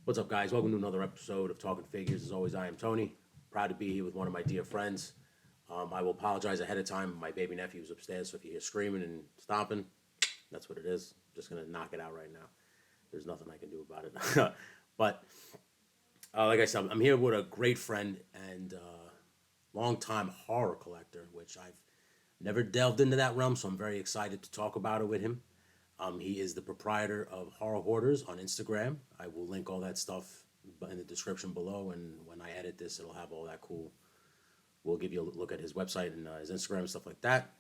What's up, guys? Welcome to another episode of Talking Figures. As always, I am Tony. Proud to be here with one of my dear friends. I will apologize ahead of time. My baby nephew is upstairs, so if you hear screaming and stomping, that's what it is. I'm just gonna knock it out right now. There's nothing I can do about it. But like I said, I'm here with a great friend and longtime horror collector, which I've never delved into that realm, so I'm very excited to talk about it with him. He is the proprietor of Horror Hoarders on Instagram. I will link all that stuff in the description below, and when I edit this, it'll have all that cool. We'll give you a look at his website and his Instagram and stuff like that.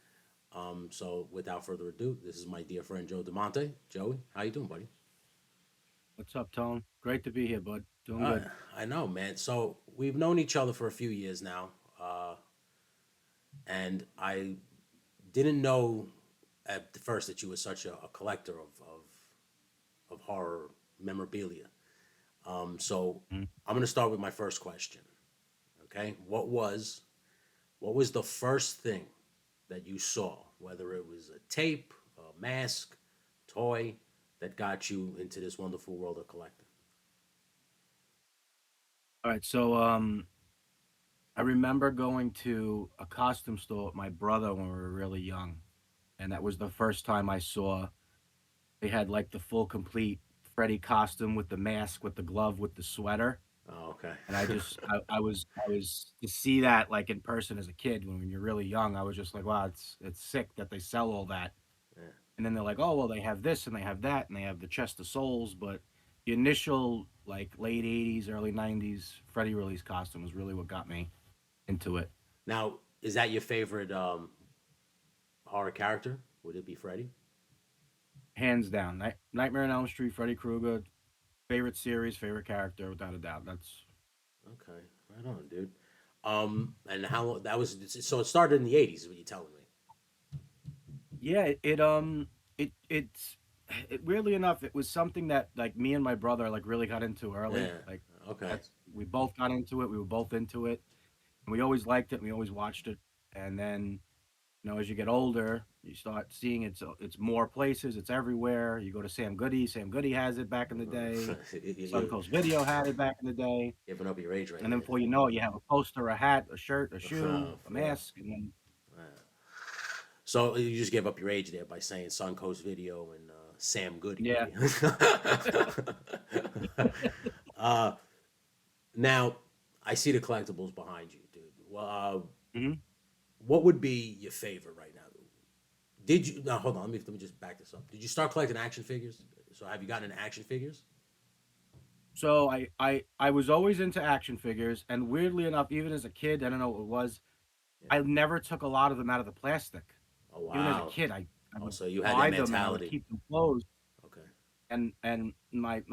So without further ado, this is my dear friend Joe Demonte. Joey, how you doing, buddy? What's up, Tone? Great to be here, bud. Doing Uh, good. I know, man. So we've known each other for a few years now, and I didn't know at first that you were such a collector of horror memorabilia. So Mhm. I'm gonna start with my first question. Okay, what was the first thing that you saw, whether it was a tape, a mask, toy, that got you into this wonderful world of collecting? All right, so I remember going to a costume store with my brother when we were really young, and that was the first time I saw they had like the full complete Freddy costume with the mask, with the glove, with the sweater. Oh, okay. And I was to see that like in person as a kid when you're really young, I was just like, wow, it's sick that they sell all that. Yeah. And then they're like, oh well, they have this and they have that and they have the chest of souls, but the initial like late '80s, early '90s Freddy release costume was really what got me into it, Now, is that your favorite horror character? Would it be Freddy? hands down. Nightmare on Elm Street, Freddy Krueger, favorite series, favorite character, without a doubt. That's Okay, right on, dude. And how that was? So it started in the '80s, is what you're telling me. yeah. It's weirdly enough, it was something that like me and my brother like really got into early. Yeah. Like Okay. that's we both got into it. We were both into it, and we always liked it. And we always watched it, and then as you get older, you start seeing it's more places, it's everywhere. You go to Sam Goody. Sam Goody has it back in the day. You're Suncoast Video had it back in the day. giving up your age right And then there. before you know it, you have a poster, a hat, a shirt, a shoe, For a real. mask, and then So you just gave up your age there by saying Suncoast Video and Sam Goody. yeah. uh, Now, I see the collectibles behind you, dude. Well, hmm what would be your favorite right now? Did you? No, hold on. Let me just back this up. Did you start collecting action figures? So have you gotten into action figures? So I was always into action figures, and weirdly enough, even as a kid, I don't know what it was, Yeah. I never took a lot of them out of the plastic. Oh Even as a wow. kid, I Oh, would so you had that buy them and I would mentality. keep them closed. Okay. And my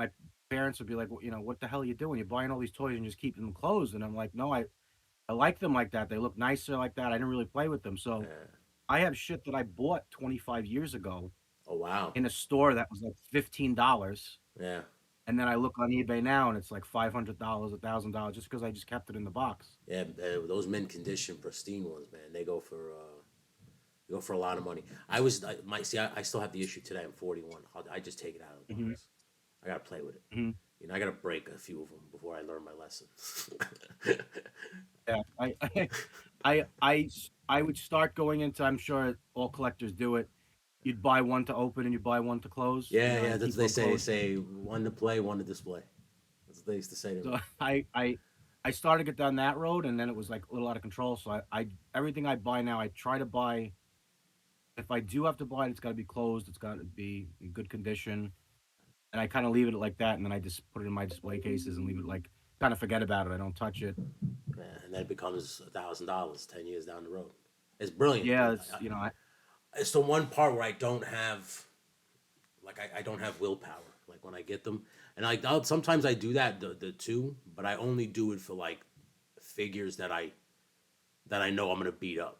parents would be like, well, what the hell are you doing? You're buying all these toys and just keeping them closed. And I'm like, no, I like them like that. They look nicer like that. I didn't really play with them. So Yeah. I have shit that I bought 25 years ago Oh wow. in a store that was like $15. Yeah. And then I look on eBay now and it's like $500, $1,000 just because I just kept it in the box. Yeah. Those mint condition pristine ones, man. They go for a lot of money. I still have the issue today. I'm 41. I just take it out of the hmm box. I gotta play with it. hmm I gotta break a few of them before I learn my lesson. Yeah. I would start going into, I'm sure all collectors do it. You'd buy one to open and you buy one to close, Yeah, yeah, and that's what keep they one say. They closed. say one to play, one to display. That's what they used to say to me. So I started to get down that road, and then it was like a little out of control. So I everything I buy now, I try to buy. If I do have to buy it, it's got to be closed. It's got to be in good condition, and I kind of leave it like that, and then I just put it in my display cases and leave it like kind of forget about it. I don't touch it. Yeah, and then it becomes $1,000 10 years down the road. It's brilliant, Yeah, dude. it's It's the one part where I don't have, like, I don't have willpower. Like when I get them, and sometimes I do that the two, but I only do it for like figures that I know I'm gonna beat up.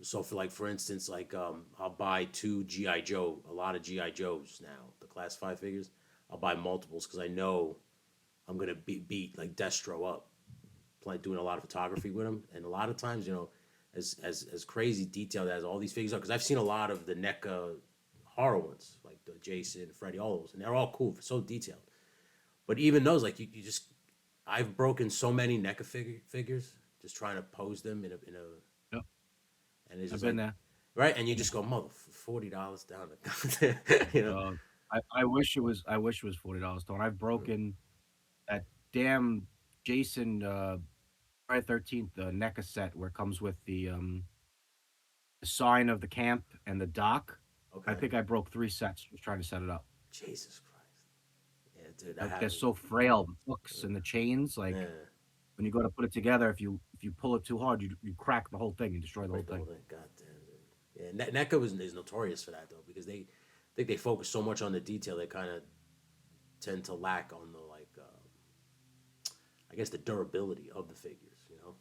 So for instance, like I'll buy two GI Joe, a lot of GI Joes now, the Class 5 figures. I'll buy multiples because I know I'm gonna beat like Destro up, doing a lot of photography with him, and a lot of times, as crazy detailed as all these figures are, because I've seen a lot of the NECA horror ones, like the Jason, Freddy, all those, and they're all cool, so detailed. But even those, like you just, I've broken so many NECA figures just trying to pose them in a, Yep. and it's I've just been like, there. right, and you Yeah. just go, mother, $40 down, you know. Uh, I wish it was. I wish it was $40 Tone. I've broken that damn Jason Friday 13th NECA set where it comes with the sign of the camp and the dock. I Okay, think I broke 3 sets just trying to set it up. Jesus Christ, yeah, dude, I Like they're haven't, so frail, the hooks and the chains. Like yeah, when you go to put it together, if you pull it too hard, you crack the whole thing. You destroy the whole break the whole thing. thing. God damn, dude. Yeah, NECA is notorious for that though, because they I think they focus so much on the detail, they kind of tend to lack on the like, I guess the durability of the figures. You know,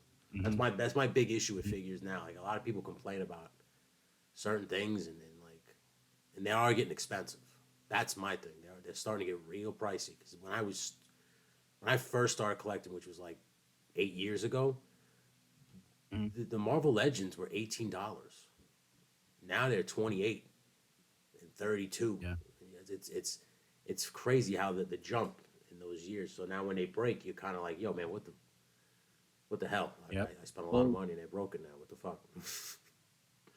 Hmm. that's my big issue with figures now. Like a lot of people complain about certain things, and they are getting expensive. That's my thing. They're starting to get real pricey. Because when I first started collecting, which was like 8 years ago, Hmm. the Marvel Legends were $18. Now they're 28 and 32. Yeah. It's crazy how the jump in those years. So now when they break, you're kind of like, yo, man, what the hell? Like Yep. I spent a lot of Well, money and they're broken now. What the fuck?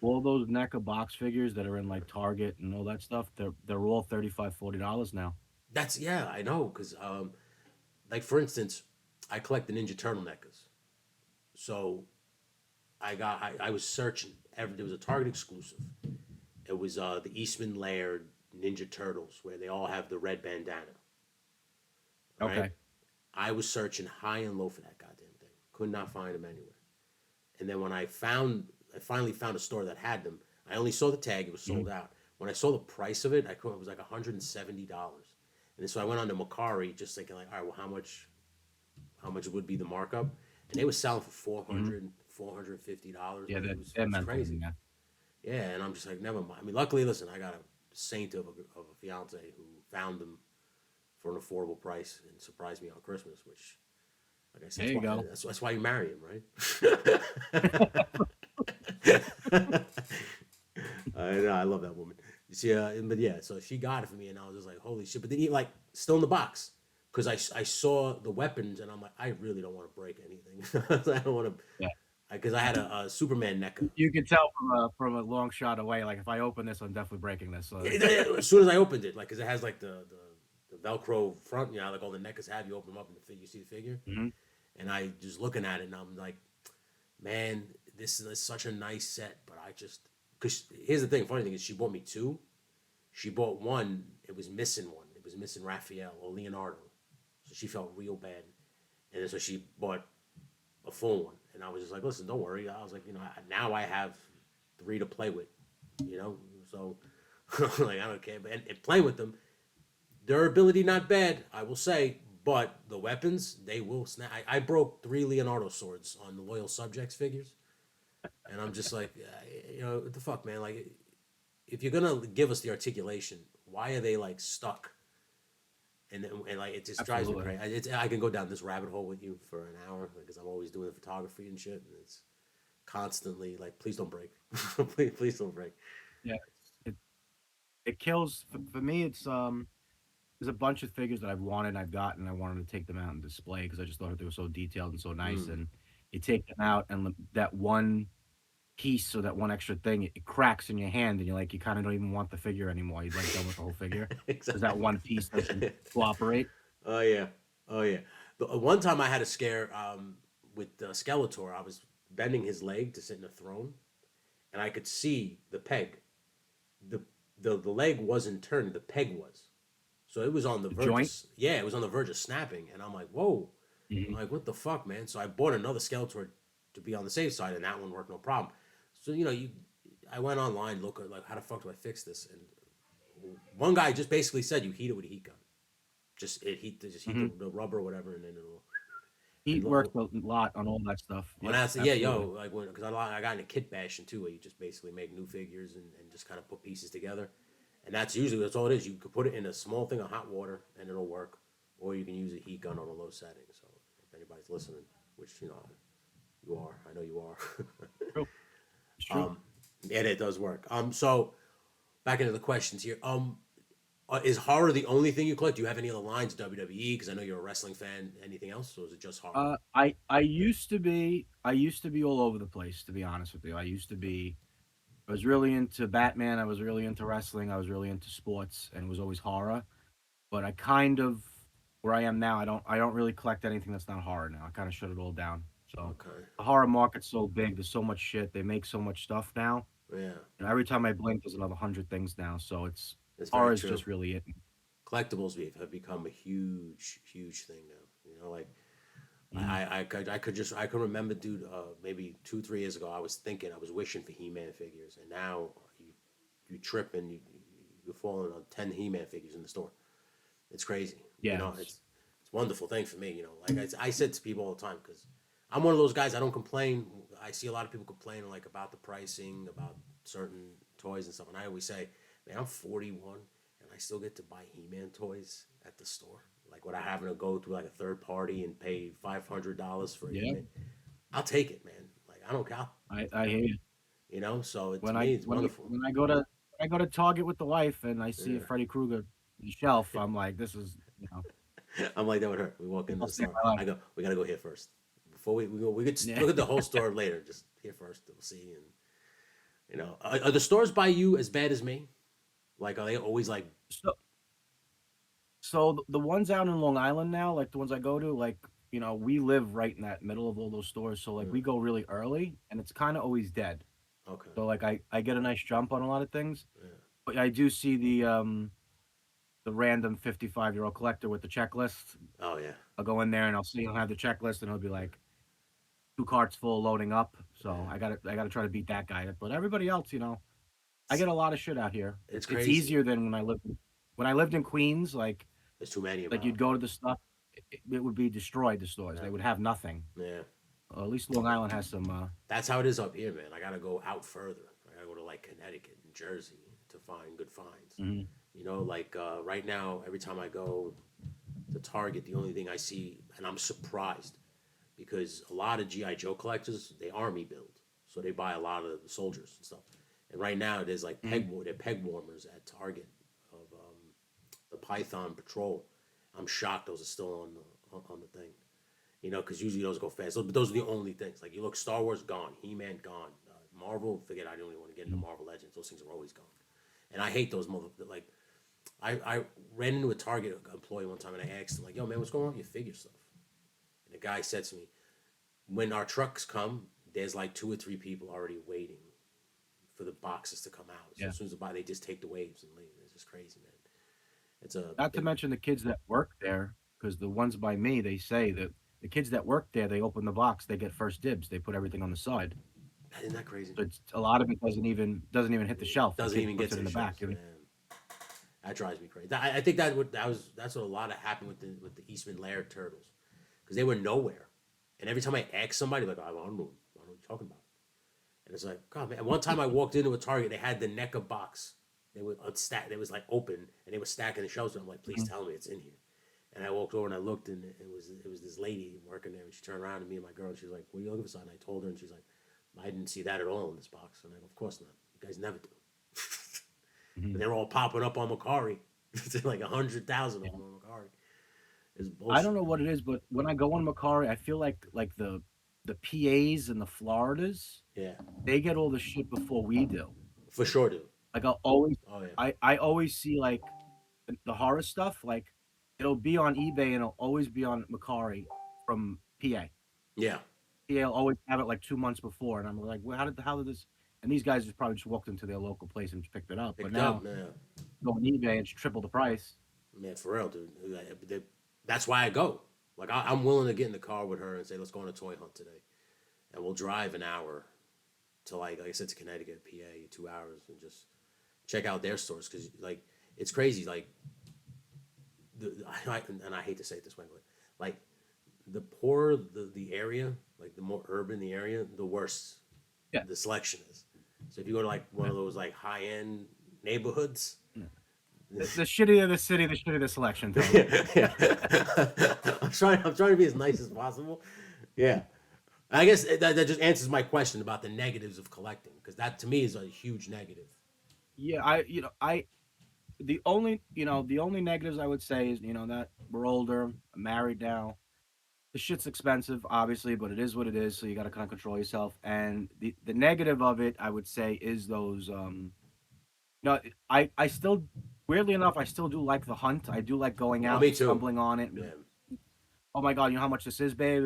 all those NECA box figures that are in like Target and all that stuff, they're all $35-$40 now. That's yeah, I know. Because like for instance, I collect the Ninja Turtle NECAs. So I was searching. There was a Target exclusive. It was the Eastman Laird Ninja Turtles, where they all have the red bandana. All right. Okay. I was searching high and low for that goddamn thing. Could not find them anywhere. And then I finally found a store that had them. I only saw the tag; it was Hmm. sold out. When I saw the price of it, it was like $170. And so I went on to Macari, just thinking like, all right, well, how much would be the markup? And they were selling for Hmm. 450 dollars. Yeah, Like they're, it they're was mental. crazy. Yeah. Yeah, and I'm just like, never mind. I mean, luckily, listen, I got a saint of a fiance who found them for an affordable price and surprised me on Christmas, which, like I said, There you go. that's why you marry him, right? I know, I love that woman. You see, but yeah, so she got it for me, and I was just like, holy shit. But then he like still in the box because I saw the weapons, and I'm like, I really don't want to break anything. I don't want to Yeah. because I had a Superman NECA. You can tell from a long shot away. Like if I open this, I'm definitely breaking this. So As soon as I opened it, like, because it has like the Velcro front, like all the NECAs have, you open them up and you see the figure. Mhm. And I just looking at it, and I'm like, man, this is such a nice set, but I just because here's the thing. Funny thing is, she bought me two. She bought one. It was missing one. It was missing Raphael or Leonardo, so she felt real bad. And then so she bought a full one, and I was just like, listen, don't worry. I was like, now I have three to play with, so like I don't care. But and playing with them, durability not bad, I will say, but the weapons they will snap. I broke three Leonardo swords on the Loyal Subjects figures, and I'm just like, what the fuck, man? Like, if you're gonna give us the articulation, why are they like stuck? And like it just drives me Absolutely. crazy. I can go down this rabbit hole with you for an hour because I'm always doing the photography and shit, and it's constantly like, please don't break, please don't break. Yeah. It kills for me. There's a bunch of figures that I've wanted and I've gotten. I wanted to take them out and display because I just thought they were so detailed and so nice. Mm. And you take them out and that one piece or that one extra thing, it cracks in your hand and you kind of don't even want the figure anymore. You're like done with the whole figure because that one piece doesn't Exactly. cooperate. Oh yeah, oh yeah. The one time I had a scare with Skeletor. I was bending his leg to sit in a throne, and I could see the peg. the the leg wasn't turning, the peg was. So it was on the The verge of joint. yeah, it was on the verge of snapping, and I'm like, whoa, I'm Mhm. like, what the fuck, man? So I bought another Skeletor to be on the safe side, and that one worked no problem. So I went online, look at like how the fuck do I fix this, and one guy just basically said you heat it with a heat gun, just heat Mhm. the rubber or whatever, and then it'll Heat and works a lot on all that stuff. when Yep, I said, yeah, yo, absolutely. like because I got into kit bashing too, where you just basically make new figures and just kind of put pieces together, and that's all it is. You could put it in a small thing of hot water and it'll work, or you can use a heat gun on a low setting. So if anybody's listening, which you are, I know you are, True. It's true. and it does work. So back into the questions here. Is horror the only thing you collect? Do you have any other lines, WWE? Because I know you're a wrestling fan. Anything else, or is it just horror? I used to be all over the place, to be honest with you. I was really into Batman, I was really into wrestling, I was really into sports, and it was always horror. But I kind of where I am now, I don't really collect anything that's not horror now. I kind of shut it all down. So Okay. the horror market's so big, there's so much shit, they make so much stuff now. Yeah, Every time I blink, there's another 100 things now. So it's it's very horror is true. just really it. Collectibles have become a huge thing now. You know, like Mhm. I could remember, dude. Maybe 2 3 years ago, I was wishing for He-Man figures, and now you trip and you're falling on 10 He-Man figures in the store. It's crazy. You Yeah, know, it's a wonderful thing for me. You know, like I said to people all the time, because I'm one of those guys. I don't complain. I see a lot of people complaining like about the pricing, about certain toys and stuff, and I always say, man, I'm 41 and I still get to buy He-Man toys at the store. Like without having to go through like a third party and pay $500 for a yeah. He-Man. I'll take it, man. Like I don't care. I hear you. You know, so to When I me, it's when I wonderful. when I go to Target with the wife and I see a Yeah. Freddy Krueger on the shelf, I'm like, this is I'm like that with her. We walk into I'll the save store. my I life. go, we gotta go here first. Before we go, we could Yeah. look at the whole store later. Just here first. We'll see. And you know, are the stores by you as bad as me? Like, are they always like, So the ones out in Long Island now, like the ones I go to, like we live right in that middle of all those stores, so like mm, we go really early, and it's kind of always dead. okay, So like I get a nice jump on a lot of things, yeah, but I do see the random 55-year-old collector with the checklist. oh yeah, I'll go in there and I'll see he'll have the checklist, and he'll be like 2 carts full loading up. So yeah. I gotta try to beat that guy. But everybody else, I get a lot of shit out here. It's It's crazy. easier than when I lived in Queens. There's too many Like about. you'd go to the stuff, it would be destroyed. The stores, Yeah, they would have nothing. yeah. At least Long Island has some. That's how it is up here, man. I gotta go out further. I gotta go to like Connecticut and Jersey to find good finds. Mhm. You know, like right now, every time I go to Target, the only thing I see, and I'm surprised, because a lot of GI Joe collectors they army build, so they buy a lot of the soldiers and stuff. And right now, there's like Mhm. they're peg warmers at Target of the Python Patrol. I'm shocked those are still on the thing. You know, because usually those go fast. But those are the only things. Like you look, Star Wars gone, He-Man gone, Marvel. Forget. I don't even want to get into Mhm. Marvel Legends. Those things are always gone. And I hate those mother. Like I ran into a Target employee one time and I asked him like, "Yo, man, what's going on with your figure stuff?" And the guy said to me, "When our trucks come, there's like 2 or 3 people already waiting for the boxes to come out. So Yeah. as soon as they just take the waves and leave. It's just crazy, man. It's a Not to big. mention the kids that work there, because the ones by me, they say that the kids that work there, they open the box, they get first dibs. They put everything on the side. Isn't that crazy? So it's a lot of it doesn't even hit the shelf. The Doesn't kid even get puts to it in the the back. shelves, man. That drives me crazy. I think that's what a lot of happened with the Eastman Laird turtles, because they were nowhere, and every time I asked somebody, like, I don't know what you're talking about, and it's like, God, man. One time I walked into a Target, they had the NECA box. They were unstacked. They was like open, and they were stacking the shelves. And I'm like, please Mhm. tell me it's in here. And I walked over and I looked, and it was this lady working there, and she turned around to me and my girl, and she's like, "What are you looking for?" And I told her, and she's like, "I didn't see that at all in this box." And I go, "Of course not. You guys never do." Mhm. And they're all popping up on Macari. It's like 100,000 of them on Macari. It's I don't bullshit, know man. what it is, but when I go on Macari, I feel like the PAs and the Floridas, Yeah, they get all the shit before we do. for sure, dude. Like I'll always Oh yeah, I always see like the horror stuff, like it'll be on eBay and it'll always be on Macari from PA. yeah. PA will always have it like 2 months before, and I'm like, well, how did this? And these guys just probably just walked into their local place and just picked it up. But Picked up, now man. go on eBay, it's triple the price. Man, for real, dude. That's why I go. Like I'm willing to get in the car with her and say, "Let's go on a toy hunt today," and we'll drive an hour to like I said to Connecticut, PA, 2 hours, and just check out their stores because like it's crazy. Like and I hate to say it this way, but like the poorer the area, like the more urban the area, the worse Yeah, the selection is. So if you go to like one yeah. of those like high end neighborhoods, Yeah. The shittier the city, the shittier the selection, Tony. yeah. I'm trying to be as nice as possible. Yeah. I guess that just answers my question about the negatives of collecting because that to me is a huge negative. Yeah, I the only negatives I would say is that we're older, I'm married now. The shit's expensive, obviously, but it is what it is. So you got to kind of control yourself. And the negative of it, I would say, is those. No, I still, weirdly enough, I still do like the hunt. I do like going Oh, out me and too. stumbling on it. And be Yeah, like, oh my god, you know how much this is, babe.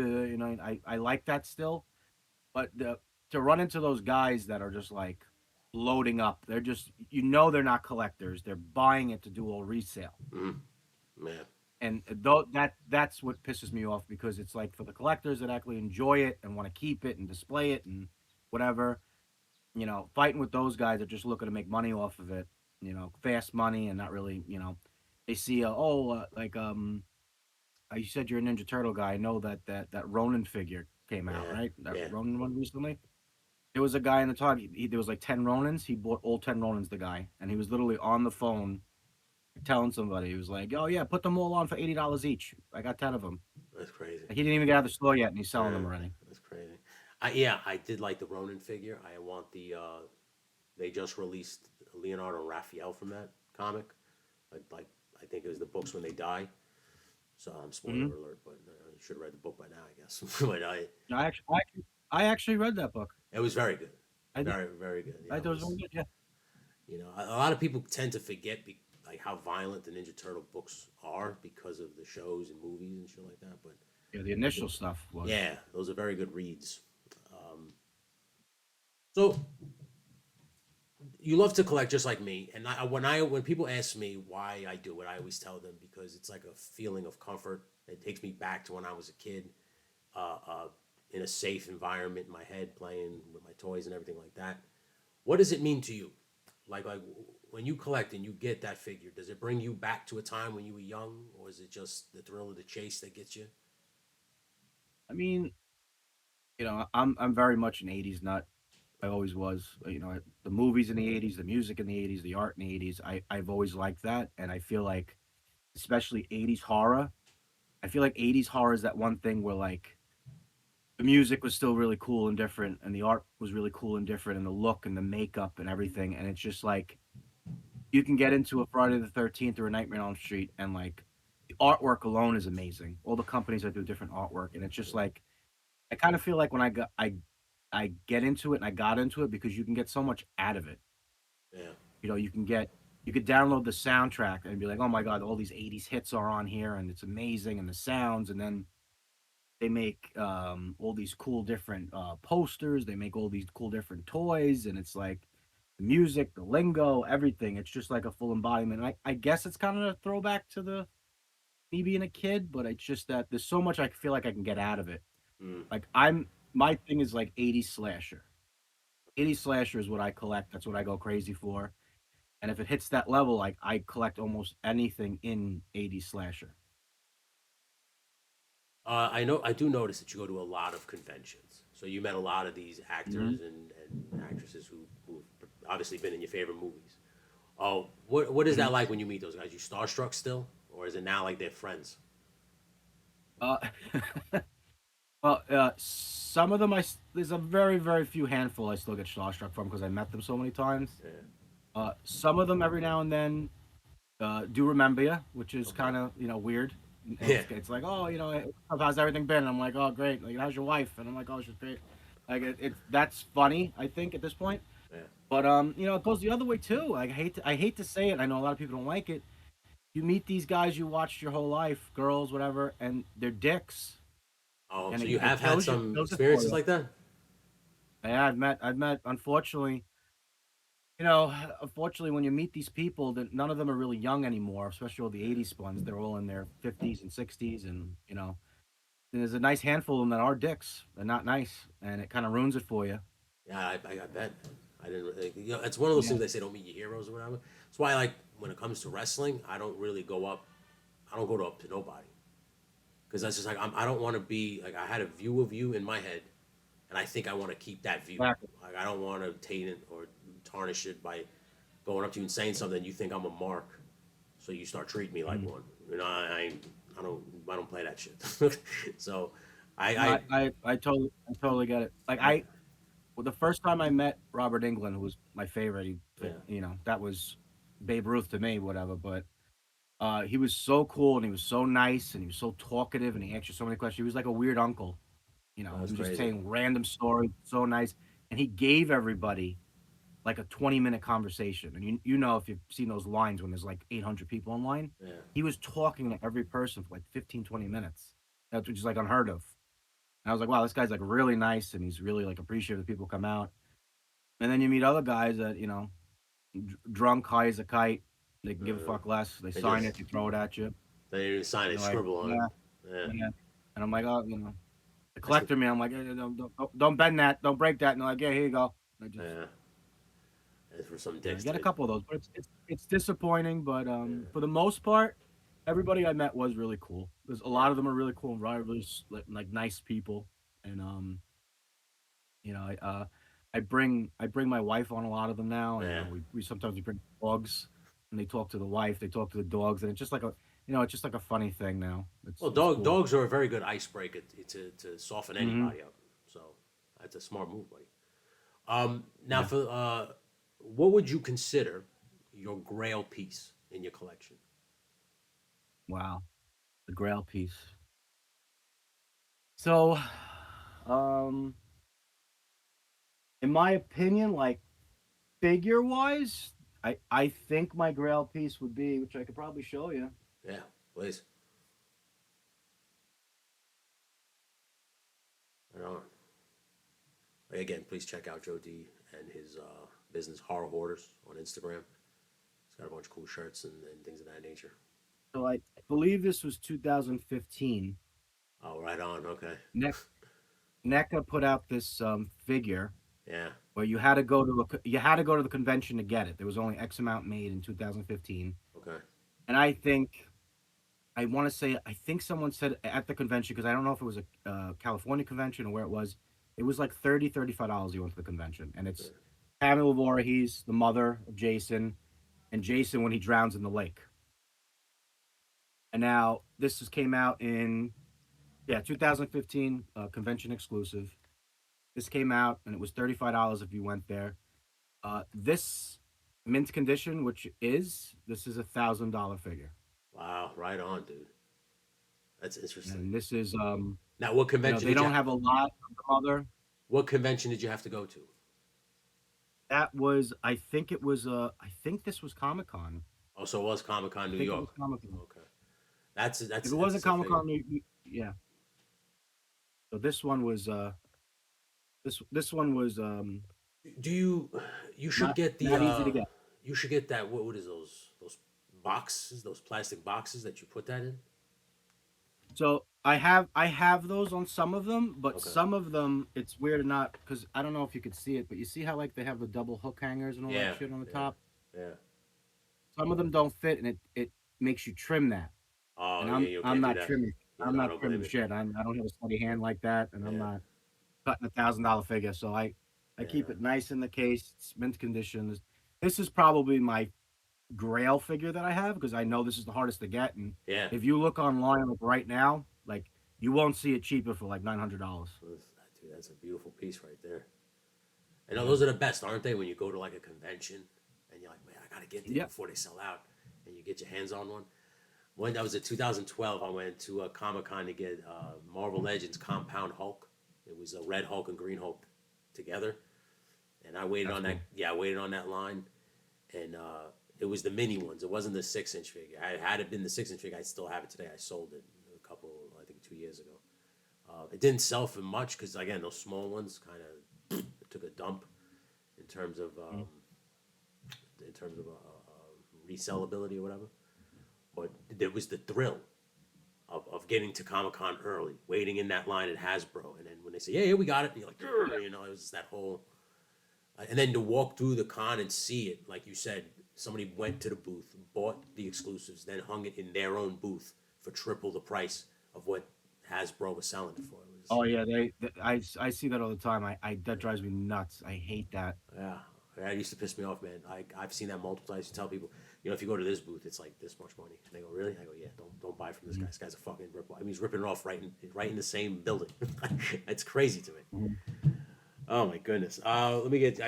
I like that still. But to run into those guys that are just like loading up, they're just they're not collectors. They're buying it to do a resale. mm, yeah, And though that's what pisses me off because it's like for the collectors that actually enjoy it and want to keep it and display it and whatever, fighting with those guys that just looking to make money off of it, fast money and not really, they see you said you're a Ninja Turtle guy. I know that Ronin figure came out, yeah, right? That yeah. Ronin one recently. There was a guy in the talk. There was like 10 Ronins. He bought all 10 Ronins. The guy, and he was literally on the phone telling somebody. He was like, "Oh yeah, put them all on for $80 each. I got 10 of them." That's crazy. Like, he didn't even get out of the store yet, and he's selling Yeah, them already. that's crazy. Yeah, I did like the Ronin figure. I want the. They just released Leonardo and Raphael from that comic. Like I think it was the books when they die. So spoiler Hmm. alert, but you should have read the book by now, I guess. But I actually read that book. it was very good, I did. very very good. I Yeah, it thought it was was. really good. Yeah. A lot of people tend to forget like how violent the Ninja Turtle books are because of the shows and movies and shit like that. But Yeah. The I think, initial stuff was. yeah, those are very good reads. Um, so you love to collect just like me, and when people ask me why I do it, I always tell them because it's like a feeling of comfort. It takes me back to when I was a kid, uh, uh, in a safe environment in my head, playing with my toys and everything like that. What does it mean to you? Like when you collect and you get that figure, does it bring you back to a time when you were young, or is it just the thrill of the chase that gets you? I mean, I'm very much an '80s nut. I always was. The movies in the '80s, the music in the '80s, the art in the '80s. I've always liked that, and I feel like, especially '80s horror. I feel like '80s horror is that one thing where like the music was still really cool and different, and the art was really cool and different, and the look and the makeup and everything. And it's just like you can get into a Friday the 13th or a Nightmare on Elm Street, and like the artwork alone is amazing. All the companies that do different artwork, and it's just like I kind of feel like when I get into it and I got into it because you can get so much out of it. Yeah, You could download the soundtrack and be like, oh my god, all these '80s hits are on here, and it's amazing, and the sounds, and then they make all these cool different posters. They make all these cool different toys, and it's like the music, the lingo, everything. It's just like a full embodiment. I guess it's kind of a throwback to the me being a kid, but it's just that there's so much I feel like I can get out of it. mm. Like my thing is like '80s slasher. '80s slasher is what I collect. That's what I go crazy for. And if it hits that level, like I collect almost anything in '80s slasher. I know I do notice that you go to a lot of conventions. So you met a lot of these Hmm. actors and actresses who've obviously been in your favorite movies. Oh, what is Hmm. that like when you meet those guys? You starstruck still, or is it now like they're friends? Uh, well, some of them there's a very few handful I still get starstruck from because I met them so many times. Yeah. Some of them every now and then do remember you, which is Okay. kind of weird. And Yeah. it's like, oh, how's everything been? I'm like, oh, great. Like, how's your wife? And I'm like, oh, she's great. Like, it's that's funny. I think at this point, Yeah. but it goes the other way too. Like, I hate to say it. I know a lot of people don't like it. You meet these guys you watched your whole life, girls, whatever, and they're dicks, Oh, and so it, you it have had kills you. some Kills it for experiences you. like that? Yeah, I've met. Unfortunately, when you meet these people, that none of them are really young anymore, especially all the Yeah. '80s ones. They're all in their 50s and 60s, and and there's a nice handful of them that are dicks. They're not nice, and it kind of ruins it for you. Yeah, I bet. I didn't really, it's one of those Yeah, things they say don't meet your heroes or whatever. That's why, like, when it comes to wrestling, I don't really go up. I don't go up to nobody because that's just like I don't want to be like I had a view of you in my head, and I think I want to keep that view. exactly. Like I don't want to taint it or tarnish it by going up to you and saying something you think I'm a mark, so you start treating me like Mhm. one. I don't play that shit. So No, I I totally get it. Like yeah well, the first time I met Robert England, who was my favorite, yeah that was Babe Ruth to me, whatever. But he was so cool and he was so nice and he was so talkative and he answered so many questions. He was like a weird uncle, you know. That He was was just crazy. saying random stories, so nice, and he gave everybody like a 20-minute conversation. And you know if you've seen those lines when there's like 800 people in line, Yeah. he was talking to every person for like 15, 20 minutes. That's just like unheard of. And I was like, wow, this guy's like really nice and he's really like appreciative that people come out. And then you meet other guys that, you know, drunk, high as a kite. They can give a Uh, fuck less. They they sign just it, they throw it at you. they didn't even sign And it, they're like, scribble on it. yeah, Yeah. yeah. And I'm like, oh, you know, the That's the collector man. I'm like, hey, don't bend that, don't break that. And they're like, yeah, here you go. And I just, yeah. It's for some you know, dicks get a type. couple of those, but it's disappointing. But Yeah. for the most part, everybody I met was really cool. There's a Yeah. lot of them are really cool and really like nice people. And you know, I bring my wife on a lot of them now, and you Yeah. know, we sometimes we bring dogs, and they talk to the wife, they talk to the dogs, and it's just like a, you know, it's just like a funny thing now. Well, It's cool. dogs are a very good icebreaker to soften Hmm. anybody up. So that's a smart move, buddy. Now Yeah. for what would you consider your Grail piece in your collection? Wow. The Grail piece. So, um, in my opinion, like figure wise, I think my Grail piece would be, which I could probably show you. Yeah, please. Right on. Again, please check out Joe D and his business Horror Hoarders on Instagram. He's got a bunch of cool shirts and things of that nature. So I believe this was 2015. Oh, right on. Okay. NECA put out this figure Yeah. where you had to go to the convention to get it. There was only X amount made in 2015, Okay. and I want to say I think someone said at the convention because I don't know if it was a California convention or where it was. It was like $35 you went to the convention, and Yeah. it's Tammy Voorhees, the mother of Jason, and Jason when he drowns in the lake. And now this just came out in 2015 convention exclusive. This came out and it was $35 if you went there. This mint condition, this is $1,000 figure, Wow. Right on, dude. That's interesting. and this is Now, what you know convention they did you? don't have a lot of the mother. What convention did you have to go to? That was I think this was Comic Con. Oh, so it was Comic Con I New think it York. was Comic Con. Okay. That's If that's it that's a wasn't sick Comic figure. Con, yeah. So this one was Do you? You should not get the. not easy to get. You should get that. What is those boxes? Those plastic boxes that you put that in. So I have those on some of them, but Okay. some of them it's weird or not because I don't know if you could see it, but you see how like they have the double hook hangers and all that Yeah. shit on the Yeah. top. Yeah. Some of them don't fit, and it makes you trim that. Oh And yeah. You I'm can't do not that. trimming. Yeah. I'm No, I not don't trimming blame you. shit. I don't have a steady hand like that, and I'm Yeah. not cutting $1,000 figure. So I keep Yeah. it nice in the case. It's mint condition. This is probably my Grail figure that I have because I know this is the hardest to get. And Yeah. if you look online like right now, like you won't see it cheaper for like $900. Dude, that's a beautiful piece right there. I know Yeah. those are the best, aren't they? When you go to like a convention and you're like, man, I gotta get there Yep. before they sell out, and you get your hands on one. When that was in 2012, I went to a Comic Con to get Marvel Legends Compound Hulk. It was a red Hulk and green Hulk together, and I waited That's on that. cool. Yeah, I waited on that line, and it was the mini ones. It wasn't the 6-inch figure. Had it been the 6-inch figure, I still have it today. I sold it a couple, I think 2 years ago. It didn't sell for much because again, those small ones kind of took a dump in terms of Mm. resellability or whatever. But there was the thrill of getting to Comic Con early, waiting in that line at Hasbro, and then when they say, "Yeah, yeah, we got it," and you're like, "Grr," you know, it was just that whole, and then to walk through the con and see it, like you said, somebody went to the booth, bought the exclusives, then hung it in their own booth for triple the price of what Hasbro was selling it for. It was, Oh yeah, I see that all the time. I that drives me nuts. I hate that. yeah, that used to piss me off, man. I've seen that multiple times. You tell people, if you go to this booth, it's like this much money. And they go, really? I go, yeah. Don't buy from this guy. Mhm. This guy's a fucking rip. I mean, he's ripping it off right in the same building. It's crazy to me. Mhm. Oh my goodness. I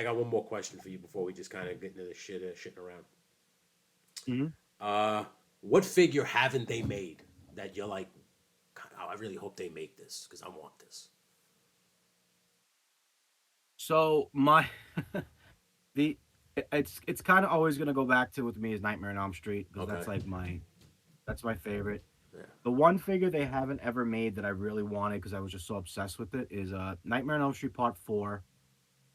got one more question for you before we just kind of get into the shitting around. Mhm. Uh, what figure haven't they made that you're like, "God, I really hope they make this because I want this." So my the it's kind of always gonna go back to with me is Nightmare on Elm Street because Okay. that's my favorite. Yeah. The one figure they haven't ever made that I really wanted because I was just so obsessed with it is Nightmare on Elm Street Part 4.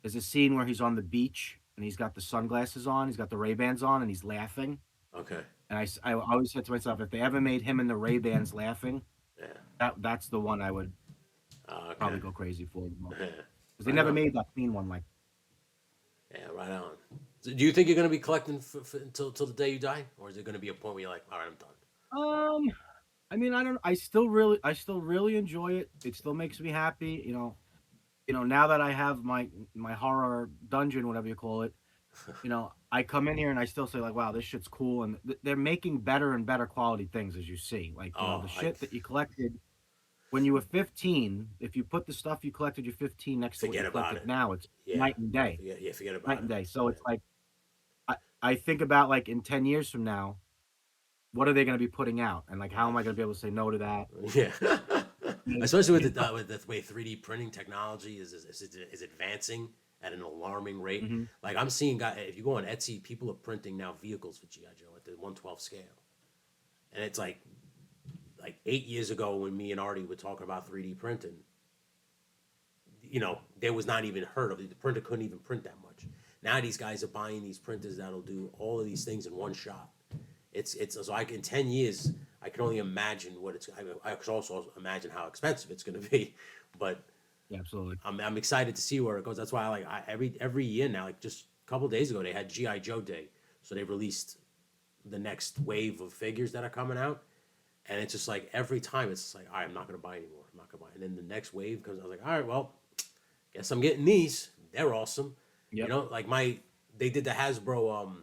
There's a scene where he's on the beach and he's got the sunglasses on, he's got the Ray-Bans on, and he's laughing. Okay. And I always said to myself, if they ever made him in the Ray-Bans laughing, Yeah. that's the one I would Okay. probably go crazy for the most. Yeah. Because they Right never on. made that clean one like. Yeah. Right on. So do you think you're gonna be collecting until the day you die, or is it gonna be a point where you're like, all right, I'm done? Um, I mean, I don't. I still really enjoy it. It still makes me happy. Now that I have my horror dungeon, whatever you call it. I come in here and I still say like, wow, this shit's cool, and they're making better and better quality things as you see. Like, Oh, the shit that you collected when you were 15. If you put the stuff you collected you're 15 next to what forget you about collected it. now, it's Yeah. night and day, Forget. Yeah. Forget night about and it. day. So it's like I think about like in 10 years from now, what are they going to be putting out, and like how am I going to be able to say no to that? Yeah. You Especially know? with the way 3D printing technology is advancing at an alarming rate. Mhm. Like I'm seeing, if you go on Etsy, people are printing now vehicles for GI Joe at the 112 scale, and it's like 8 years ago when me and Artie were talking about 3D printing, there was not even heard of it. The printer couldn't even print that much. Now these guys are buying these printers that'll do all of these things in one shot. It's so in 10 years I can only imagine what it's. I could also imagine how expensive it's going to be, but Yeah, absolutely. I'm excited to see where it goes. That's why every year now, like just a couple days ago, they had GI Joe Day, so they released the next wave of figures that are coming out, and it's just like every time it's just like, all right, I'm not going to buy anymore. I'm not going to buy, and then the next wave comes. I was like, all right, well, guess I'm getting these. They're awesome. Yep. Like they did the Hasbro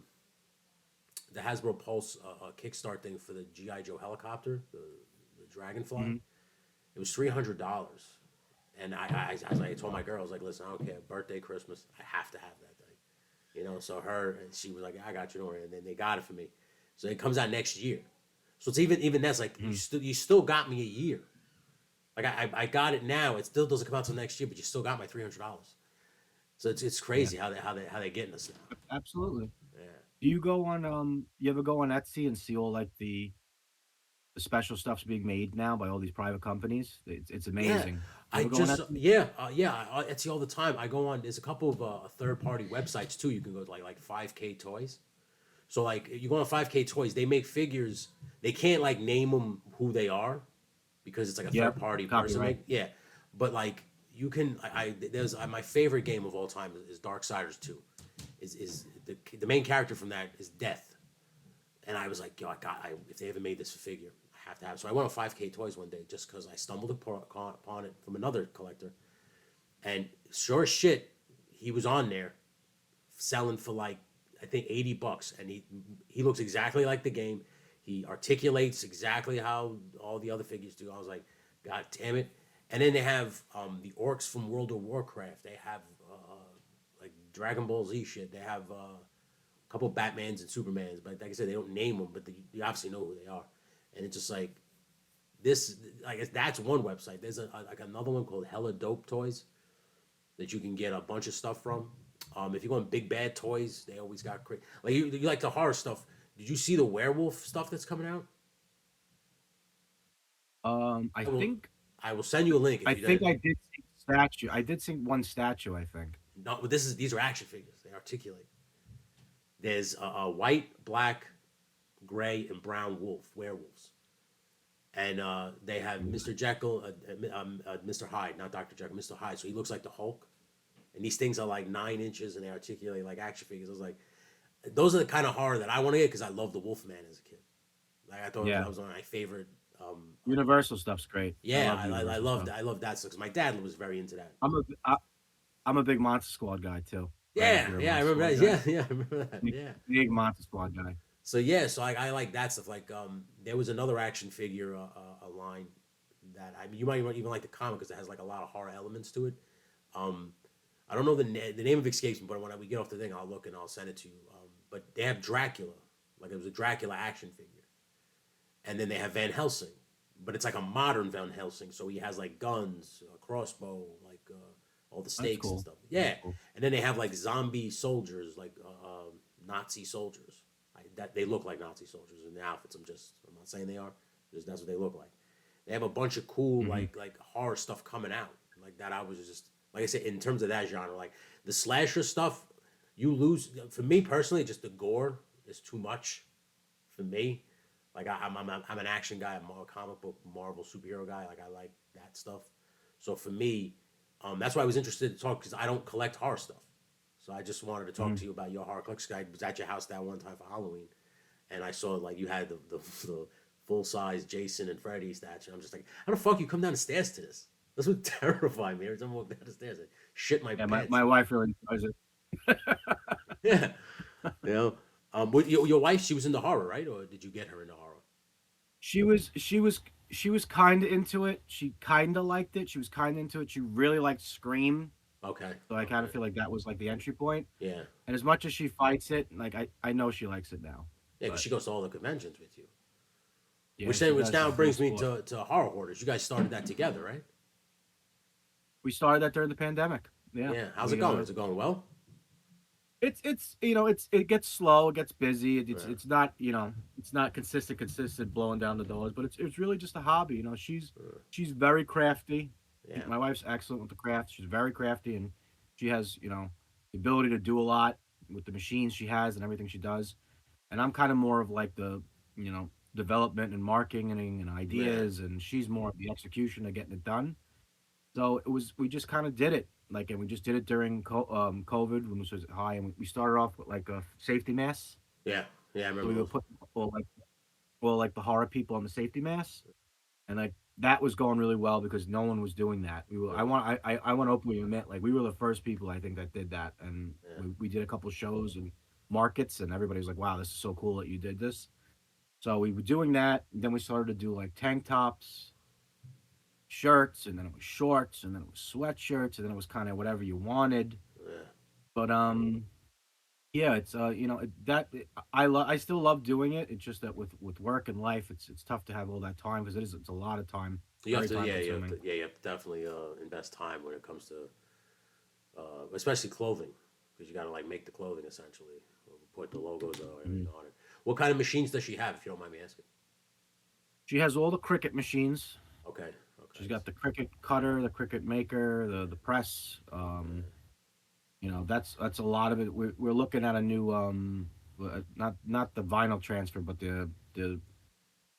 Pulse Kickstart thing for the GI Joe helicopter, the Dragonfly. Hmm. It was $300, and I told my girl, I was like, listen, I don't care, birthday, Christmas, I have to have that thing. So her and she was like, I got you, don't worry, and then they got it for me. So it comes out next year. So it's even that's like you still got me a year. Like I got it now. It still doesn't come out till next year, but you still got my $300. So it's Yeah, crazy how they getting us now. absolutely. Yeah. Do you go on you ever go on Etsy and see all like the special stuff's being made now by all these private companies? It's Yeah, amazing. You I ever go on just Etsy? yeah, I Etsy all the time. I go on. There's a couple of third party websites too. You can go to like 5K Toys. So like you go on 5K Toys, they make figures. They can't like name them who they are because it's like a third Yep. party person. Copyright. Yeah, but like you can. There's my favorite game of all time is Darksiders 2. Is the main character from that is Death, and I was like, yo, if they ever made this figure, I have to have it. So I went on 5K Toys one day just because I stumbled upon it from another collector, and sure as shit, he was on there selling for like I think $80, and he looks exactly like the game. He articulates exactly how all the other figures do. I was like, God damn it! And then they have the orcs from World of Warcraft. They have like Dragon Ball Z shit. They have a couple Batmans and Supermans, but like I said, they don't name them, but you obviously know who they are. And it's just like this. I guess that's one website. There's like another one called Hella Dope Toys that you can get a bunch of stuff from. If you go on Big Bad Toys, they always got great. Like you like the horror stuff. Did you see the werewolf stuff that's coming out? I I will. think I will send you a link if I you think did. I did see statue. I did see one statue, I think. No, but these are action figures. They articulate. There's a white, black, gray, and brown werewolves, and they have Mr. Jekyll, Mr. Hyde, not Dr. Jekyll, Mr. Hyde. So he looks like the Hulk, and these things are like 9 inches, and they articulate like action figures. I was like, those are the kind of horror that I want to get because I loved the Wolfman as a kid. Like I thought Yeah. that was one of my favorite. Universal stuff's great. Yeah, love Universal stuff. I loved that stuff because my dad was very into that. I'm a big Monster Squad guy too. I don't know if Yeah, you're a yeah, I Monster remember Squad that. guy. Yeah, yeah, I remember that. Big, Yeah. big Monster Squad guy. So yeah, so I like that stuff. Like there was another action figure a line that you might even like the comic because it has like a lot of horror elements to it. Um, I don't know the name of escapes me, but when we get off the thing, I'll look and I'll send it to you. But they have Dracula, like it was a Dracula action figure. And then they have Van Helsing, but it's like a modern Van Helsing. So he has like guns, a crossbow, like all the That's stakes and cool. stuff. That's Yeah, cool. and then they have like zombie soldiers, like Nazi soldiers. That they look like Nazi soldiers in the outfits. I'm not saying they are. Just that's what they look like. They have a bunch of cool Hmm. like horror stuff coming out like that. I was just like I said in terms of that genre, like the slasher stuff. You lose for me personally. Just the gore is too much for me. Like I'm an action guy, I'm a comic book Marvel superhero guy. Like I like that stuff. So for me, that's why I was interested to talk because I don't collect horror stuff. So I just wanted to talk to Hmm. you about your horror collection. I was at your house that one time for Halloween, and I saw like you had the full size Jason and Freddy statue. I'm just like, how the fuck you come down the stairs to this? This would terrify me every time I walk down the stairs. I shit my Yeah, my, pants. my wife really enjoys it. Yeah, you know. With your wife, she was into horror, right? Or did you get her into horror? She was kind of into it. She kind of liked it. She was kind of into it. She really liked Scream, Okay, so I kind of okay, feel like that was like the entry point. yeah. And as much as she fights it, like I know she likes it now. Yeah, because But she goes to all the conventions with you. yeah, she Which does. now She's full brings me sport. to Horror Hoarders. You guys started that together, right? We started that during the pandemic. Yeah, Yeah. How's it we going? Is it going well? it gets slow, it gets busy. It's Yeah. it's not it's not consistent blowing down the doors, but it's really just a hobby. She's very crafty. Yeah. My wife's excellent with the craft. She's very crafty, and she has the ability to do a lot with the machines she has and everything she does. And I'm kind of more of like the development and marketing and Yeah. ideas, and she's more of the execution of getting it done. So we just kind of did it like, and we just did it during COVID when this was high, and we started off with like a safety mask. Yeah. Yeah. I So remember we would those. put like the horror people on the safety mask, and like that was going really well because no one was doing that. I want to openly admit, like, we were the first people I think that did that, and Yeah. we did a couple shows and markets, and everybody was like, "Wow, this is so cool that you did this." So we were doing that, and then we started to do like tank tops, shirts, and then it was shorts, and then it was sweatshirts, and then it was kind of whatever you wanted. Yeah. But yeah, it's I still love doing it. It's just that with work and life, it's tough to have all that time because it's a lot of time, You have very to. time Yeah. You have to. consuming. Yeah. You have to definitely invest time when it comes to, especially clothing, because you got to like make the clothing essentially, put the logos or everything Mhm. on it. What kind of machines does she have, if you don't mind me asking? She has all the Cricut machines. Okay. She's Okay. got the Cricut cutter, the Cricut maker, the press. That's a lot of it. We're looking at a new not the vinyl transfer, but the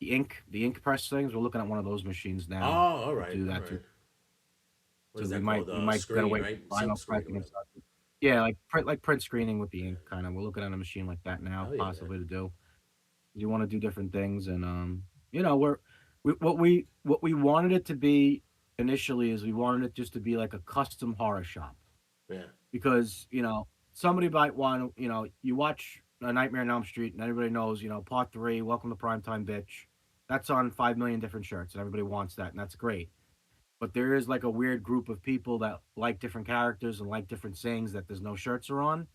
ink press things. We're looking at one of those machines Oh, now all to right. do All that too. right. What So is we that might called? we might get Screen, away right? from Silk vinyl screen or pressing and whatever. stuff. Yeah, like print screening with the ink kind of. We're looking at a machine like that now, Oh yeah, man. possibly to do. You want to do different things, and what we wanted it to be initially is we wanted it just to be like a custom horror shop Yeah. because somebody might want to you watch a Nightmare on Elm Street and everybody knows part three, Welcome to Primetime Bitch. That's on 5 million different shirts and everybody wants that and that's great. But there is like a weird group of people that like different characters and like different sayings that there's no shirts are on.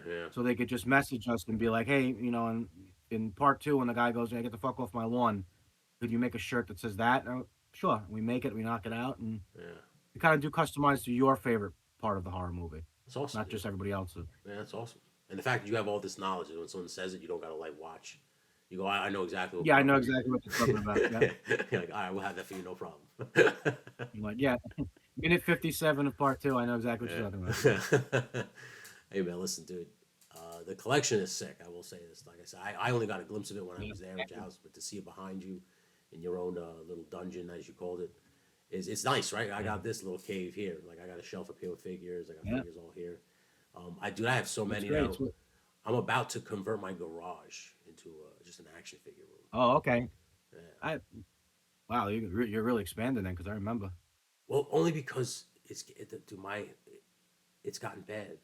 Yeah. So they could just message us and be like, hey, in part two, when the guy goes, "Hey, get the fuck off my lawn," could you make a shirt that says that? Sure. We make it, we knock it out, and Yeah. we kind of do customize to your favorite part of the horror movie, That's awesome, not dude. just everybody else's. Yeah, that's awesome. And the fact that you have all this knowledge, and when someone says it, you don't gotta like watch. You go, I know exactly what Yeah, I part. know exactly what you're talking about. Yeah. You're like, all right, we'll have that for you, no problem. I'm like, yeah, minute 57 of part two. I know exactly what you're talking about. Yeah. Hey man, listen, dude. The collection is sick. I will say this. Like I said, I only got a glimpse of it when I Yeah. was there at your house, but to see it behind you in your own little dungeon, as you called it, is it's nice, right? I Yeah. got this little cave here. Like I got a shelf up here with figures. I got Yeah. figures all here. I have so It's many great. now. I'm about to convert my garage into just an action figure room. Oh, okay. Yeah. I Wow, you're really expanding then because I remember. Well, only because to my it's gotten bad.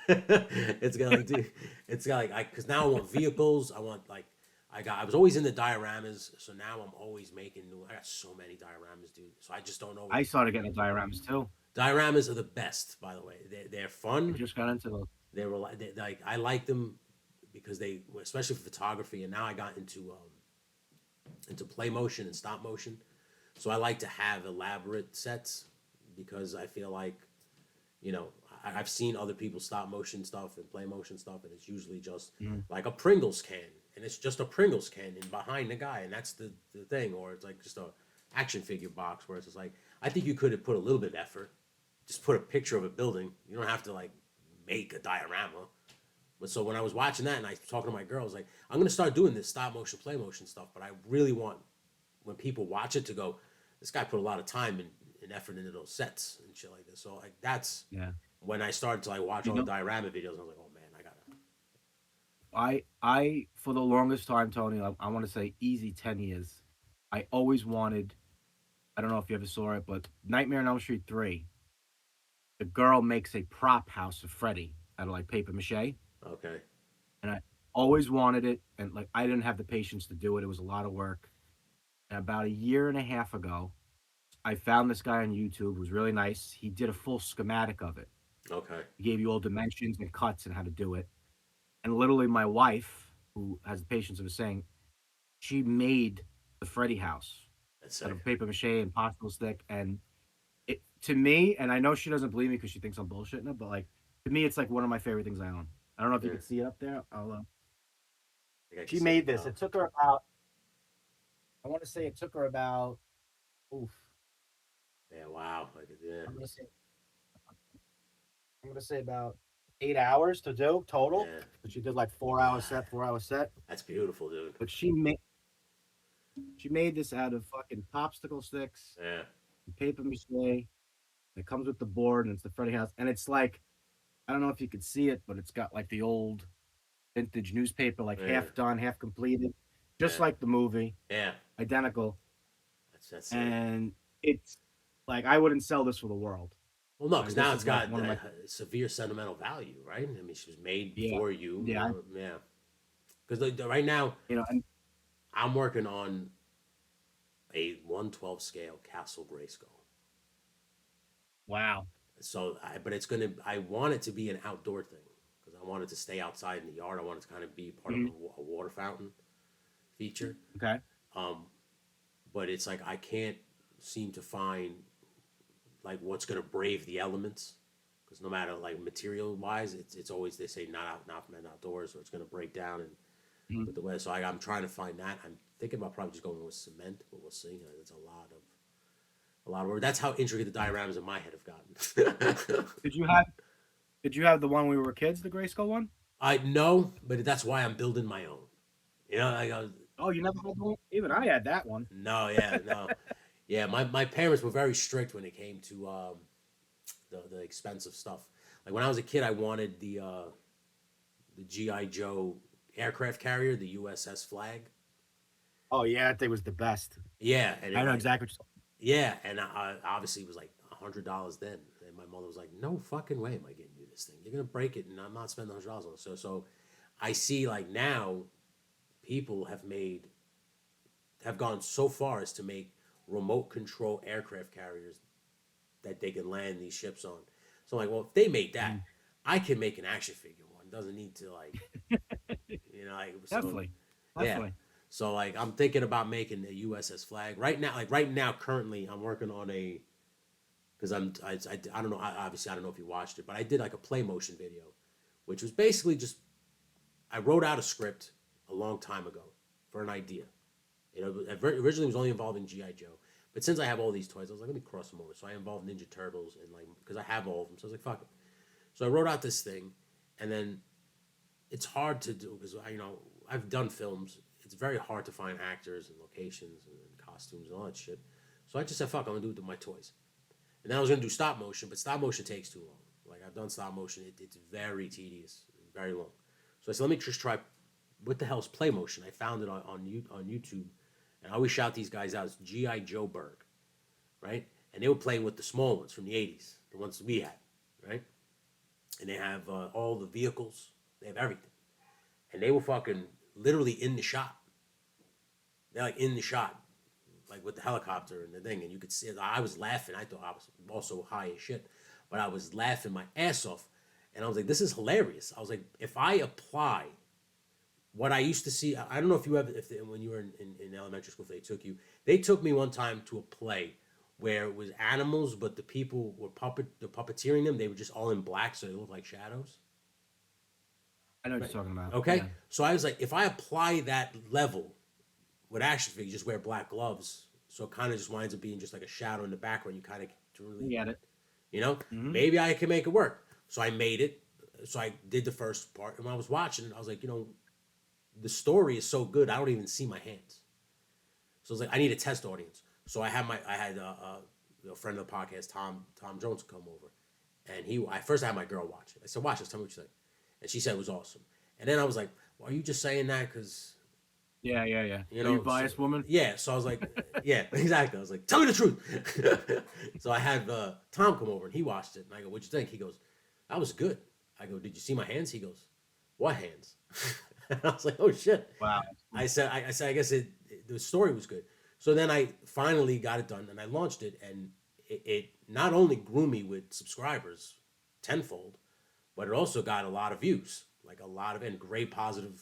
It's got like dude, it's got like because now I want vehicles. I want like I was always into dioramas, so now I'm always making new. I got so many dioramas, dude. So I just don't know. I started getting the dioramas too. Dioramas are the best, by the way. They're I fun. just got into those. Like I like them because they, especially for photography, and now I got into play motion and stop motion. So I like to have elaborate sets because I feel like, you know, I've seen other people stop motion stuff and play motion stuff, and it's usually just Mhm. like a Pringles can, and it's just a Pringles can and behind the guy, and that's the thing, or it's like just a action figure box where it's just like I think you could have put a little bit of effort, just put a picture of a building. You don't have to like make a diorama. But so when I was watching that and I was talking to my girls, like I'm gonna start doing this stop motion, play motion stuff, but I really want when people watch it to go, this guy put a lot of time and effort into those sets and shit like this. So like that's Yeah. when I started to like watch You all the know, diorama videos. I was like, oh man, I gotta. I for the longest time, Tony, I want to say easy 10 years. I always wanted. I don't know if you ever saw it, but Nightmare on Elm Street 3, the girl makes a prop house of Freddy out of like paper mache, Okay. and I always wanted it, and like I didn't have the patience to do it. It was a lot of work. And about a year and a half ago, I found this guy on YouTube who was really nice. He did a full schematic of it. Okay. He gave you all dimensions and cuts and how to do it. And literally, my wife, who has the patience of a saying, she made the Freddy house That's out sick. of paper mache and popsicle stick. And it to me, and I know she doesn't believe me because she thinks I'm bullshitting it, but like to me, it's like one of my favorite things I own. I don't know if you Yeah. can see it up there. I think I can She see made it this. now. It took her about. I want to say it took her about. Oof. Yeah. Wow. Like yeah. I'm gonna say. I'm gonna say about 8 hours to do total. Yeah. But she did like 4 hour set, 4 hour set. That's beautiful, dude. But she made this out of fucking popsicle sticks, Yeah. and paper mache. It comes with the board, and it's the Freddy house, and it's like I don't know if you could see it, but it's got like the old vintage newspaper, like Yeah. half done, half completed, just Yeah. like the movie, Yeah. identical. That's sick. And it's like I wouldn't sell this for the world. Well, no, Like because this now is it's like got one of my severe sentimental value, right? I mean, she was made yeah for you. yeah Yeah. Because right now and I'm working on a 1/12 scale Castle Grayskull. wow So, but it's gonna. I want it to be an outdoor thing because I want it to stay outside in the yard. I want it to kind of be part of Mhm. a water fountain feature. Okay. Um, but it's like I can't seem to find like what's gonna brave the elements because no matter like material wise, it's always they say not meant outdoors or it's gonna break down and Mhm. with the weather. So I'm trying to find that. I'm thinking about probably just going with cement, but we'll see. It's a lot of work. That's how intricate the dioramas in my head have gotten. Did you have Did you have the one when we were kids, the Grayskull one? I know, but that's why I'm building my own. You know, like Oh, you never had the one? Even I had that one. no, yeah, no, yeah. My parents were very strict when it came to the expensive stuff. Like when I was a kid, I wanted the GI Joe aircraft carrier, the USS Flag. Oh yeah, that thing was the best. Yeah, and I it know like exactly what yeah, and obviously it was like $100 then, and my mother was like, "No fucking way am I getting you this thing. You're gonna break it, and I'm not spending $100 on it." So I see like now people have gone so far as to make remote control aircraft carriers that they can land these ships on. So I'm like, well, if they made you're that, I can make an action figure one. Doesn't need to like, like so. definitely, Yeah. definitely. So like, I'm thinking about making a USS Flag right now. Like right now, currently, I'm working on a because I don't know. Obviously, I don't know if you watched it, but I did like a play motion video, which was basically just I wrote out a script a long time ago for an idea. Originally it was only involving GI Joe, but since I have all these toys, I was like, let me cross them over. So I involved Ninja Turtles and like because I have all of them, so I was like, fuck it. So I wrote out this thing, and then it's hard to do because I've done films. It's very hard to find actors and locations and costumes and all that shit. So I just said, fuck, I'm gonna do it with my toys. And then I was gonna do stop motion, but stop motion takes too long. Like I've done stop motion, it's very tedious, very long. So I said, let me just try. What the hell's play motion? I found it on YouTube, and I always shout these guys out. It's GI Joe Berg, right? And they were playing with the small ones from the '80s, the ones we had, right? And they have all the vehicles, they have everything, and they were fucking literally in the shot. They're like in the shot, like with the helicopter and the thing, and you could see it. I was laughing. I thought I was also high as shit, but I was laughing my ass off, and I was like, "This is hilarious." I was like, "If I apply what I used to see, I don't know if you ever, if they, when you were in elementary school, if they took me one time to a play where it was animals, but the people were the puppeteering them. They were just all in black, so they looked like shadows. I know what Right. you're talking about. Okay. Yeah. So I was like, if I apply that level with action figures, just wear black gloves, so it kind of just winds up being just like a shadow in the background. You kind of I really, get it. Hmm. maybe I can make it work. So I made it. So I did the first part, and when I was watching it, I was like, the story is so good, I don't even see my hands. So I was like, I need a test audience. So I had a friend of the podcast, Tom Jones, come over, and I first had my girl watch it. I said, watch this, tell me what you think, and she said it was awesome. And then I was like, well, are you just saying that because Yeah, yeah, yeah. you Are you know? So, biased, woman? yeah. So I was like, yeah, exactly. I was like, tell me the truth. So I had Tom come over, and he watched it, and I go, what'd you think? He goes, that was good. I go, did you see my hands? He goes, what hands? And I was like, oh shit. Wow. I said, I guess the story was good. So then I finally got it done and I launched it, and it not only grew me with subscribers tenfold, but it also got a lot of views, like a lot of and great positive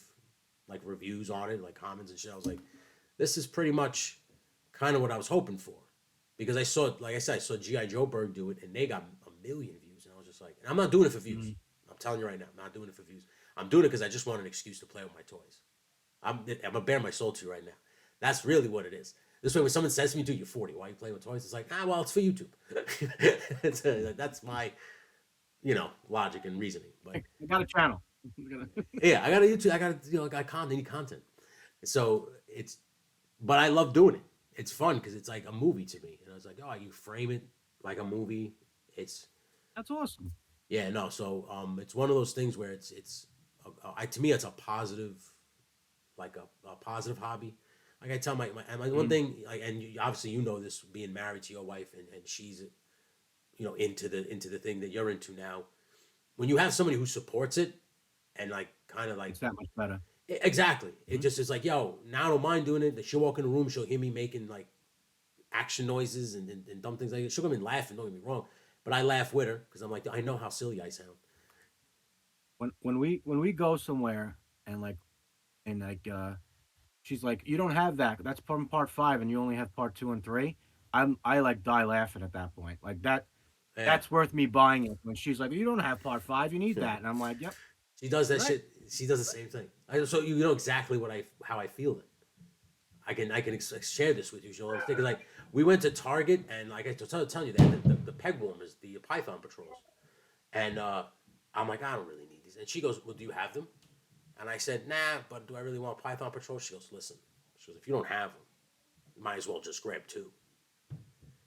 like reviews on it, like comments and shit. I was like, this is pretty much kind of what I was hoping for, because I saw, like I said, I saw GI Joe Berg do it and they got a million views, and I was just like, and I'm not doing it for views. Mhm. I'm telling you right now, I'm not doing it for views. I'm doing it because I just want an excuse to play with my toys. I'm gonna bare my soul to you right now. That's really what it is. This way, when someone says to me, "Dude, you're 40. Why are you playing with toys?" It's like, well, it's for YouTube. That's my, logic and reasoning. But I got a channel. yeah, I got a YouTube. I got I got content. I need content. So but I love doing it. It's fun because it's like a movie to me. And I was like, oh, you frame it like a movie. It's That's awesome. yeah, no. So it's one of those things where to me, it's a positive, like a positive hobby. Like I tell my one Mhm. thing, like, and obviously you know this, being married to your wife, and she's into the thing that you're into now. When you have somebody who supports it and like kind of like It's that much better. exactly, it Mhm. just is like, yo, now I don't mind doing it. She'll walk in the room, she'll hear me making like action noises and dumb things like that. She'll come in laughing. Don't get me wrong, but I laugh with her because I'm like, I know how silly I sound. When we go somewhere and she's like, you don't have that. That's from part five, and you only have part two and three. I like die laughing at that point. Like that. Yeah. That's worth me buying it. When she's like, you don't have part five, you need that, and I'm like, yep, She does that right. shit. She does the same thing. So you know exactly how I feel it. I can share this with you. She'll understand. 'Cause, like we went to Target, and like I was telling you that the peg warmers, the Python patrols, and I'm like, I don't really need these. And she goes, well, do you have them? And I said, nah, but do I really want Python patrol? She goes, listen. She goes, if you don't have them, you might as well just grab two.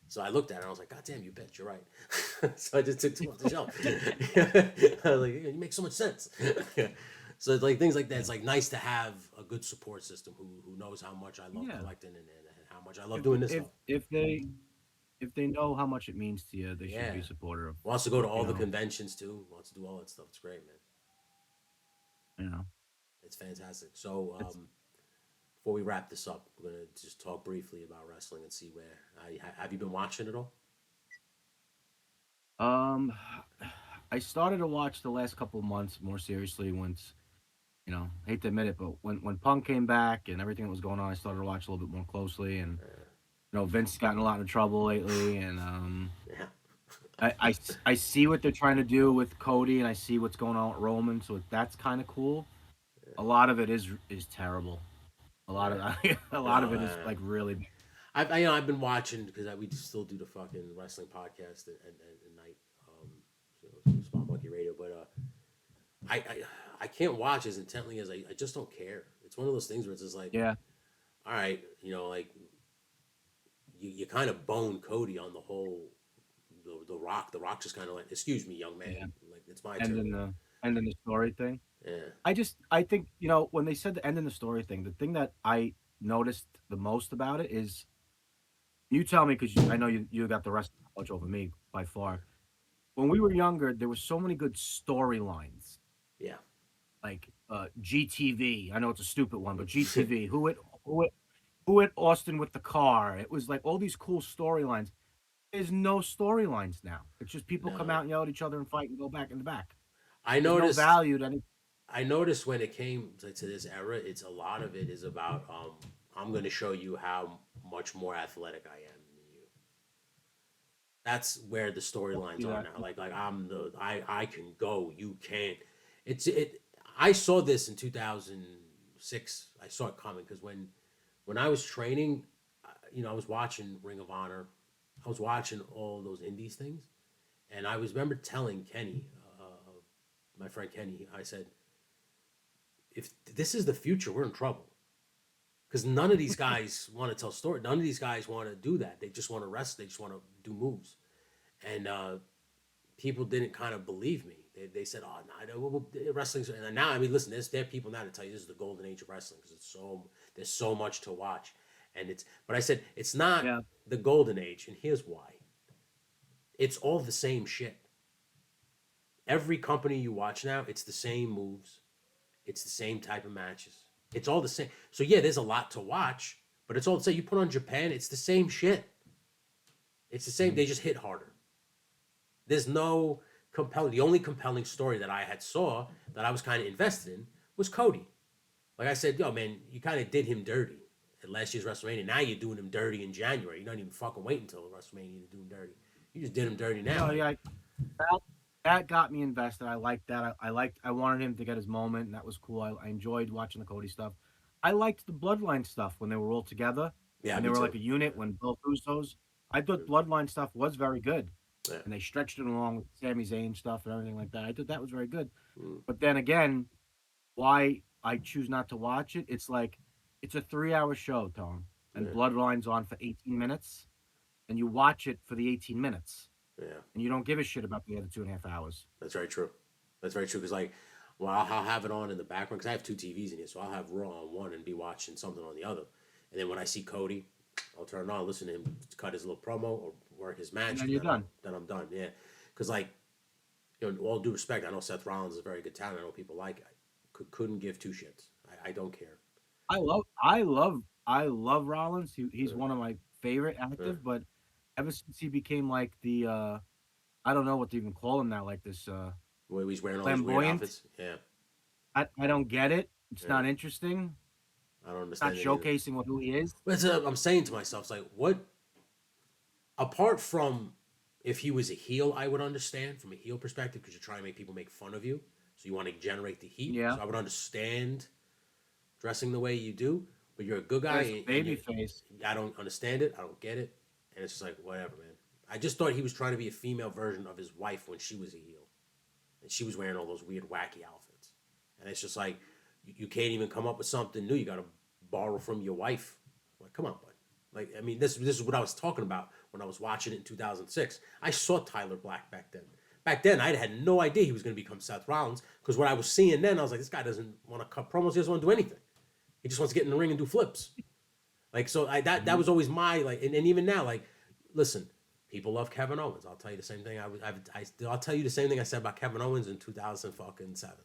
So I looked at it and I was like, God damn, you bitch, you're right. So I just took two off the shelf. I was like, you make so much sense. So it's like things like that. It's like nice to have a good support system who knows how much I love Yeah. collecting, and how much I love If doing this if stuff. if they if they know how much it means to you, they should Yeah. be supportive. Wants to go to You all the know. conventions too. Wants to do all that stuff. It's great, man. You know. It's fantastic. So It's before we wrap this up, we're gonna just talk briefly about wrestling and see where. Have you been watching it all? um. I started to watch the last couple of months more seriously once, hate to admit it, but when Punk came back and everything that was going on, I started to watch a little bit more closely. And Vince gotten a lot of trouble lately, and Yeah. I see what they're trying to do with Cody, and I see what's going on with Roman, so that's kind of cool. A lot of it is terrible. A lot of Yeah. a lot of No, it is like really. I've been watching because we still do the fucking wrestling podcast at night, Spot Monkey Radio. But I can't watch as intently as I just don't care. It's one of those things where it's just like, Yeah, all right, like you kind of bone Cody on the whole the Rock. The Rock just kind of like, excuse me, young man, yeah. like it's my And turn. then the story thing. Yeah, I think when they said the end in the story thing, the thing that I noticed the most about it is, you tell me because I know you got the rest much over me by far. When we were younger, there were so many good storylines, yeah, like GTV. I know it's a stupid one, but GTV. Who hit Austin with the car? It was like all these cool storylines. There's no storylines now. It's just people come no. out and yell at each other and fight and go back in the back. I There's no noticed. value to any. I noticed when it came to this era, it's a lot of it is about I'm going to show you how much more athletic I am than you. That's where the storylines See are that? now. Like I can go, you can't. It. I saw this in 2006. I saw it coming because when I was training, I was watching Ring of Honor, I was watching all those indies things, and I was remember telling Kenny, my friend Kenny, I said, if this is the future, we're in trouble because none of these guys want to tell stories. None of these guys want to do that. They just want to rest. They just want to do moves, and people didn't kind of believe me. They said, "Oh, no, wrestling's." And now, I mean, listen, there are people now to tell you this is the golden age of wrestling because there's so much to watch, and it's. But I said it's not Yeah. the golden age, and here's why. It's all the same shit. Every company you watch now, it's the same moves, it's the same type of matches. It's all the same. So yeah, there's a lot to watch, but it's all the same. You put on Japan, it's the same shit. It's the same. Mhm. They just hit harder. There's no compelling. The only compelling story that I had saw that I was kind of invested in was Cody. Like I said, yo, man, you kind of did him dirty at last year's WrestleMania. Now you're doing him dirty in January. You're not even fucking waiting until WrestleMania to do him dirty. You just did him dirty now. No, yeah, that that got me invested. I liked that. I wanted him to get his moment, and that was cool. I enjoyed watching the Cody stuff. I liked the Bloodline stuff when they were all together, Yeah, when they me were too. like a unit, when both Usos. I thought Bloodline stuff was very good, Yeah. and they stretched it along with Sami Zayn stuff and everything like that. I thought that was very good. Mm, But then again, why I choose not to watch it? It's like it's a 3 hour show, Tom, and yeah. Bloodline's on for 18 minutes, and you watch it for the 18 minutes, Yeah. and you don't give a shit about the other 2.5 hours. That's very true. That's very true. Because like, well, I'll have it on in the background because I have two TVs in here, so I'll have Raw on one and be watching something on the other. And then when I see Cody, I'll turn it on, listen to him cut his little promo or work his And match, then and you're done. then I'm done. Yeah, because like, all due respect, I know Seth Rollins is a very good talent. I know people like it. Couldn't give two shits. I don't care. I love Rollins. He's Yeah, one of my favorite yeah. active, but ever since he became like the I don't know what to even call him now, like this The way he's wearing all these weird flamboyant. outfits. Yeah, I don't get it. It's yeah. not interesting. I don't It's not understand it either. showcasing what who he is. But I'm saying to myself, it's like, what apart from if he was a heel, I would understand from a heel perspective because you're trying to make people make fun of you. So you want to generate the heat. Yeah. So I would understand dressing the way you do, but you're a good guy As a and baby face. I don't understand it. I don't get it. And it's just like, whatever, man. I just thought he was trying to be a female version of his wife when she was a heel. And she was wearing all those weird, wacky outfits. And it's just like, you can't even come up with something new. You got to borrow from your wife. Like, come on, bud. Like, I mean, this is what I was talking about when I was watching it in 2006. I saw Tyler Black back then. Back then, I had no idea he was going to become Seth Rollins because what I was seeing then, I was like, this guy doesn't want to cut promos. He doesn't want to do anything. He just wants to get in the ring and do flips. Like, so that Mhm. was always my like, and even now, like, listen, people love Kevin Owens. I'll tell you the same thing. I'll tell you the same thing I said about Kevin Owens in 2007.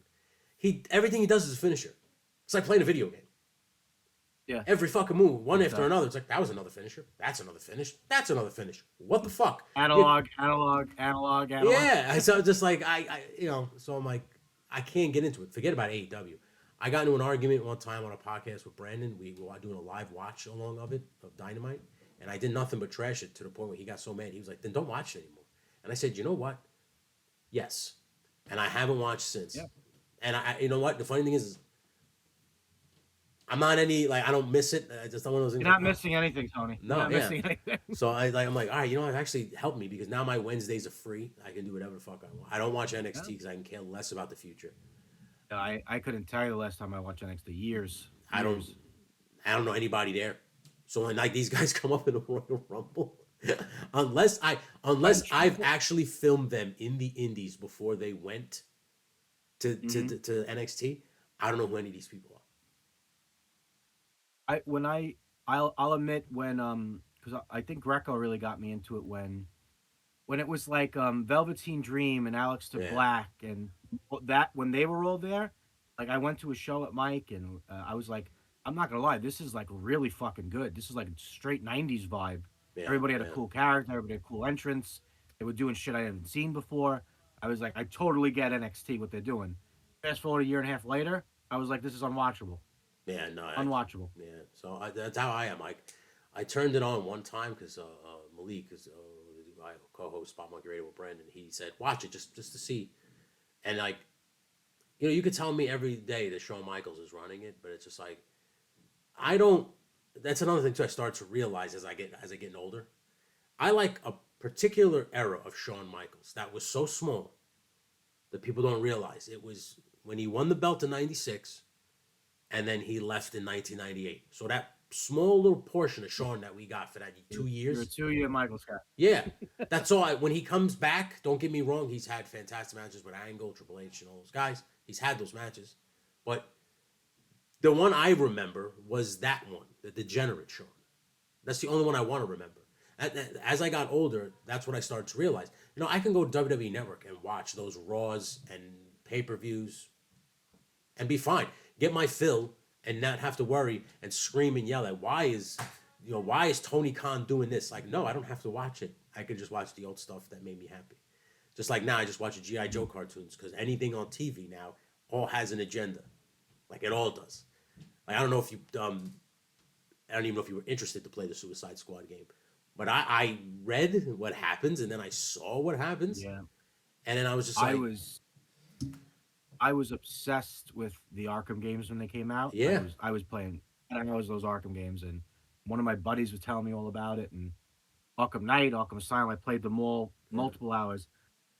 Everything he does is a finisher. It's like playing a video game. Yeah. Every fucking move, one after Exactly. another. It's like that was another finisher. That's another finish. That's another finish. What the fuck? Analog, analog, analog, analog. Yeah. So just like so I'm like, I can't get into it. Forget about AEW. I got into an argument one time on a podcast with Brandon. We were doing a live watch along of it of Dynamite, and I did nothing but trash it to the point where he got so mad. He was like, "Then don't watch it anymore." And I said, "You know what? Yes." And I haven't watched since. Yeah. And you know what? The funny thing is I'm not any like I don't miss it. I just don't one of those things You're like not missing anything, Tony. You're no, not yeah. missing anything. So I'm like, all right, it actually helped me because now my Wednesdays are free. I can do whatever the fuck I want. I don't watch NXT Yeah. because I can care less about the future. I couldn't tell you the last time I watched NXT. Years. I don't Years. I don't know anybody there. So when like these guys come up in a Royal Rumble, unless I've actually filmed them in the Indies before they went to NXT, I don't know who any of these people are. I when I'll admit when because I think Greco really got me into it when it was like Velveteen Dream and Alex to Yeah, Black and that when they were all there, like I went to a show at Mike and I was like, I'm not gonna lie, this is like really fucking good. This is like a straight '90s vibe. yeah, Everybody had a yeah. cool character, everybody had a cool entrance. They were doing shit I hadn't seen before. I was like, I totally get NXT what they're doing, Fast forward a year and a half later, I was like, this is unwatchable. Yeah, no, Unwatchable. yeah. So that's how I am. I turned it on one time because Malik, because my co-host Spot Monkey Radio with Brandon, he said watch it just to see, and like you could tell me every day that Shawn Michaels is running it, but it's just like I don't. That's another thing too. I start to realize as I get older, I like a particular era of Shawn Michaels that was so small that people don't realize. It was when he won the belt in '96 and then he left in 1998. So that small little portion of Shawn that we got for that 2 years. You're a 2-year Michael Scott. Yeah, that's all. When he comes back, don't get me wrong, he's had fantastic matches with Angle, Triple H, and all those guys. He's had those matches, but the one I remember was that one, the Degenerate Shawn. That's the only one I want to remember. As I got older, that's what I started to realize. I can go to WWE Network and watch those Raws and pay-per-views and be fine. Get my fill and not have to worry and scream and yell at why is Tony Khan doing this? Like, no, I don't have to watch it. I can just watch the old stuff that made me happy. Just like now, I just watch the G.I. Joe cartoons because anything on TV now all has an agenda. Like, it all does. Like, I don't know if you, I don't even know if you were interested to play the Suicide Squad game. But I read what happens and then I saw what happens. Yeah. And then I was just like, I was obsessed with the Arkham games when they came out. Yeah. I was playing, and I know it was those Arkham games, and one of my buddies was telling me all about it, and Arkham Knight, Arkham Asylum, I played them all multiple hours.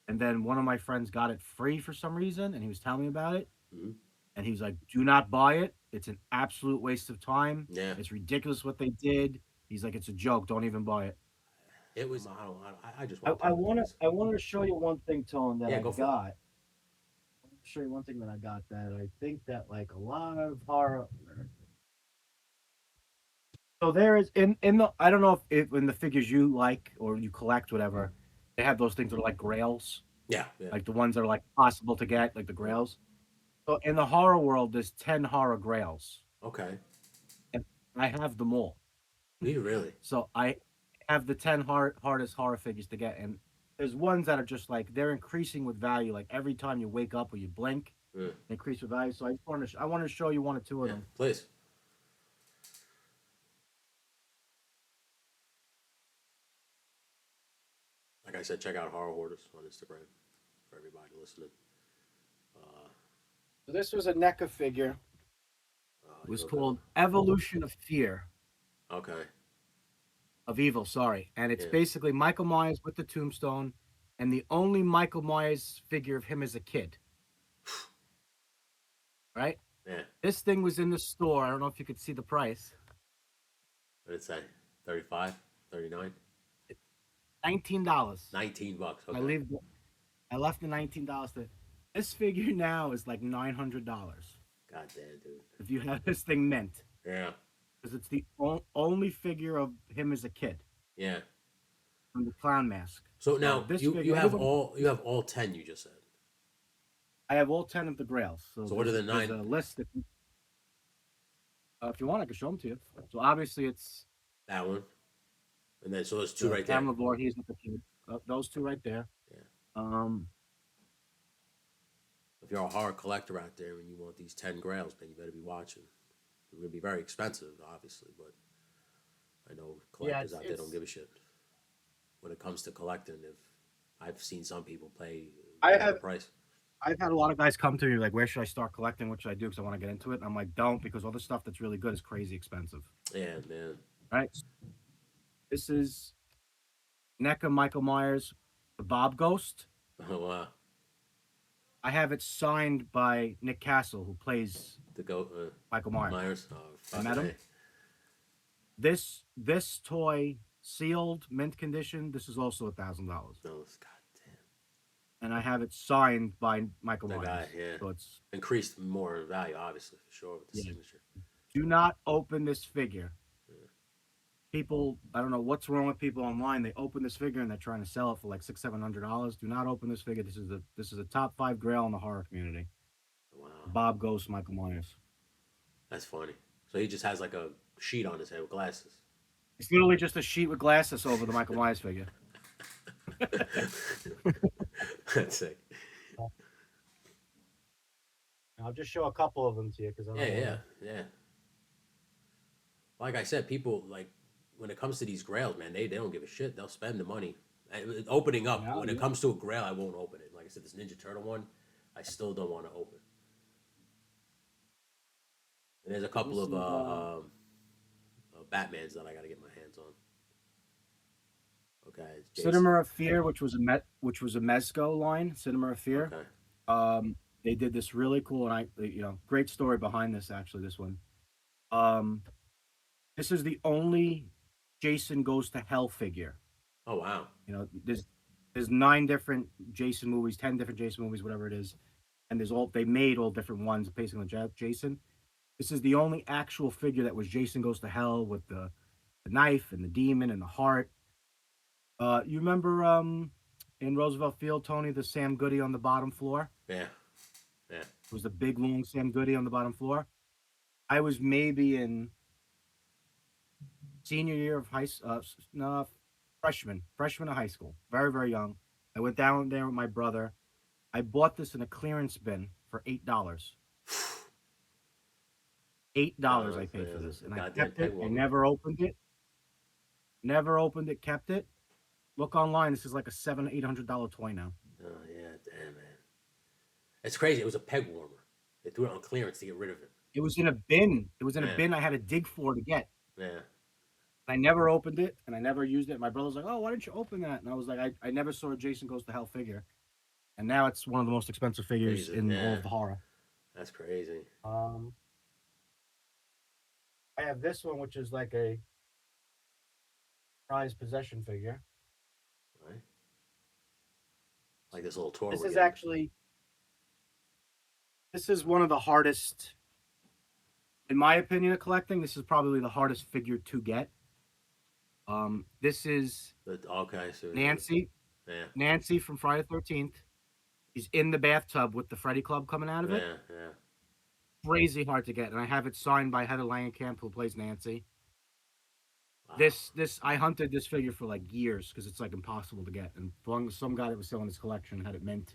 And then one of my friends got it free for some reason, and he was telling me about it. Mm-hmm. And he was like, do not buy it. It's an absolute waste of time. Yeah. It's ridiculous what they did. He's like, it's a joke. Don't even buy it. It was, I just I want to show you one thing, Tone, that I go got. I want to show you one thing that I got that I think that like a lot of horror. So there is in the, I don't know if in the figures you like or you collect, whatever, they have those things that are like grails. Yeah. Like the ones that are like possible to get, like the grails. So in the horror world, there's 10 horror grails. Okay. And I have them all. Do you really? So I have the 10 hardest horror figures to get, and there's ones that are just like they're increasing with value. Like every time you wake up or you blink, they increase with value. So I want to show you one or two of them. Please. Like I said, check out Horror Hoarders on Instagram for everybody listening. So this was a NECA figure. It was called Evolution of Fear. Okay. Of Evil, sorry. And it's basically Michael Myers with the tombstone and the only Michael Myers figure of him as a kid. Right? Yeah. This thing was in the store. I don't know if you could see the price. What did it say? 35 $39? $19. $19. Okay. I left the $19 to. This figure now is like $900. God damn, dude. If you have this thing mint. Yeah. Because it's the only figure of him as a kid. Yeah. From the clown mask. So now you have all 10 you just said. I have all 10 of the grails. So what are the 9? There's a list. If you want, I can show them to you. So obviously it's that one, and then so there's 2 right there. Camera he's with the kid. Those 2 right there. Yeah. If you're a horror collector out there and you want these 10 grails, man, you better be watching. They're going to be very expensive, obviously, but I know collectors out there don't give a shit when it comes to collecting. If I've seen some people pay the price. I've had a lot of guys come to me like, where should I start collecting? What should I do? Because I want to get into it. And I'm like, don't, because all the stuff that's really good is crazy expensive. Yeah, man. Right? This is NECA Michael Myers, the Bob Ghost. Oh, wow. I have it signed by Nick Castle, who plays Michael Myers. Oh, I met him. This toy, sealed, mint condition, this is also $1,000. No, God damn. And I have it signed by Michael Myers. Guy, yeah. So it's increased more in value, obviously, for sure, with the signature. Do not open this figure. People, I don't know what's wrong with people online. They open this figure and they're trying to sell it for like $600-700. Do not open this figure. This is a top 5 grail in the horror community. Wow. Bob Ghost, Michael Myers. That's funny. So he just has like a sheet on his head with glasses. It's literally just a sheet with glasses over the Michael Myers figure. That's sick. I'll just show a couple of them to you because I Yeah, don't want yeah, to. yeah. Like I said, people like when it comes to these grails, man, they don't give a shit. They'll spend the money. Opening up No, when it yeah. comes to a grail, I won't open it. Like I said, this Ninja Turtle one, I still don't want to open. And there's a couple This of is Batmans that I got to get my hands on. Okay, it's Jason. Cinema of Fear, which was a Mezco line. Cinema of Fear. Okay, They did this really cool, and great story behind this. Actually, this one. Um, this is the only Jason Goes to Hell figure. oh wow, There's 9 different Jason movies, 10 different Jason movies, whatever it is, and they made all different ones based on Jason. This is the only actual figure that was Jason Goes to Hell with the knife and the demon and the heart. You remember in Roosevelt Field, Tony, the Sam Goody on the bottom floor? yeah, yeah, It was the big long Sam Goody on the bottom floor. I was maybe in senior year of no, freshman of high school, very very young. I went down there with my brother. I bought this in a clearance bin for $8. $8 I paid for this, and I kept it. I never opened it. Never opened it. Kept it. Look online. This is like a $700-800 toy now. Oh yeah, damn man, it's crazy. It was a peg warmer. They threw it on clearance to get rid of it. It was in a bin. It was in Yeah. a bin I had to dig for to get. Yeah, I never opened it, and I never used it. My brother's like, "Oh, why didn't you open that?" And I was like, "I never saw a Jason Goes to Hell figure," and now it's one of the most expensive figures in all of the horror. that's crazy. I have this one, which is like a prized possession figure. Right, like this little tour. This is actually, this is one of the hardest, in my opinion, of collecting. This is probably the hardest figure to get. This is Okay, so Nancy. Yeah, Nancy from Friday the 13th. She's in the bathtub with the Freddy Club coming out of it. yeah, yeah. Crazy hard to get, and I have it signed by Heather Langenkamp, who plays Nancy. Wow. This I hunted this figure for like years because it's like impossible to get, and some guy that was selling his collection had it mint,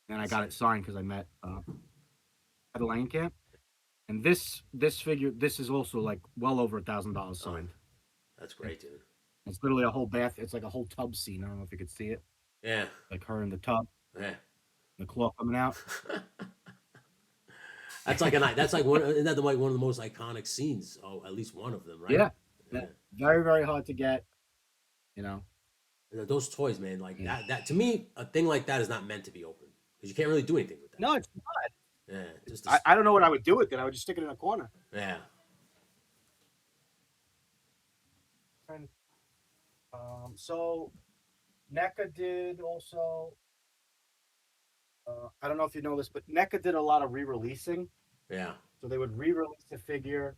and I got it signed because I met Heather Langenkamp. And this figure, this is also like well over $1,000 signed. That's great, dude. It's literally a whole bath. It's like a whole tub scene. I don't know if you could see it. Yeah, Like her in the tub, yeah. the claw coming out. That's like that's like one. Isn't that like one of the most iconic scenes? Oh, at least one of them, right? Yeah. Yeah. Very, very hard to get. You know. And those toys, man, like that to me, a thing like that is not meant to be open because you can't really do anything with that. No, it's not. Yeah, just I don't know what I would do with it. I would just stick it in a corner. yeah. And so NECA did also. I don't know if you know this, but NECA did a lot of re-releasing. Yeah. So they would re-release a figure.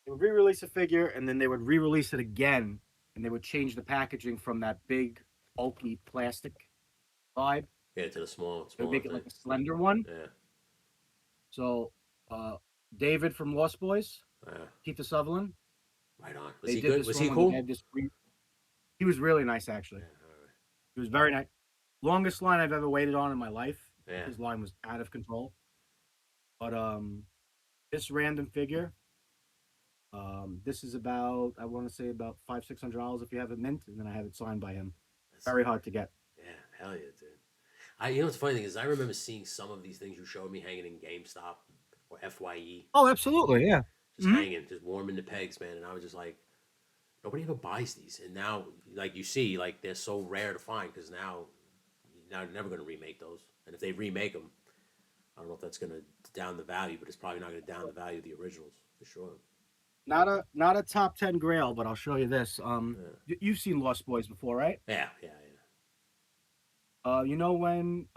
They would re-release a figure, and then they would re-release it again, and they would change the packaging from that big, bulky plastic vibe. Yeah, to the small. They would make it like a slender one. Yeah. So, David from Lost Boys, Yeah. Keith Sutherland. Right on. Was he good? Was he cool? He was really nice, actually. Yeah, all right. He was very nice. Longest line I've ever waited on in my life. Yeah. His line was out of control. But this random figure, this is about, I want to say about $500-600 if you have it mint, and then I have it signed by him. Very hard to get. Yeah, hell yeah, dude. You know what's the funny thing is I remember seeing some of these things you showed me hanging in GameStop or FYE. Oh, absolutely, yeah. Just hanging, just warming the pegs, man. And I was just like, nobody ever buys these. And now, like you see, like they're so rare to find because now you're never going to remake those. And if they remake them, I don't know if that's going to down the value, but it's probably not going to down the value of the originals for sure. Not a top 10 grail, but I'll show you this. You've seen Lost Boys before, right? Yeah. You know when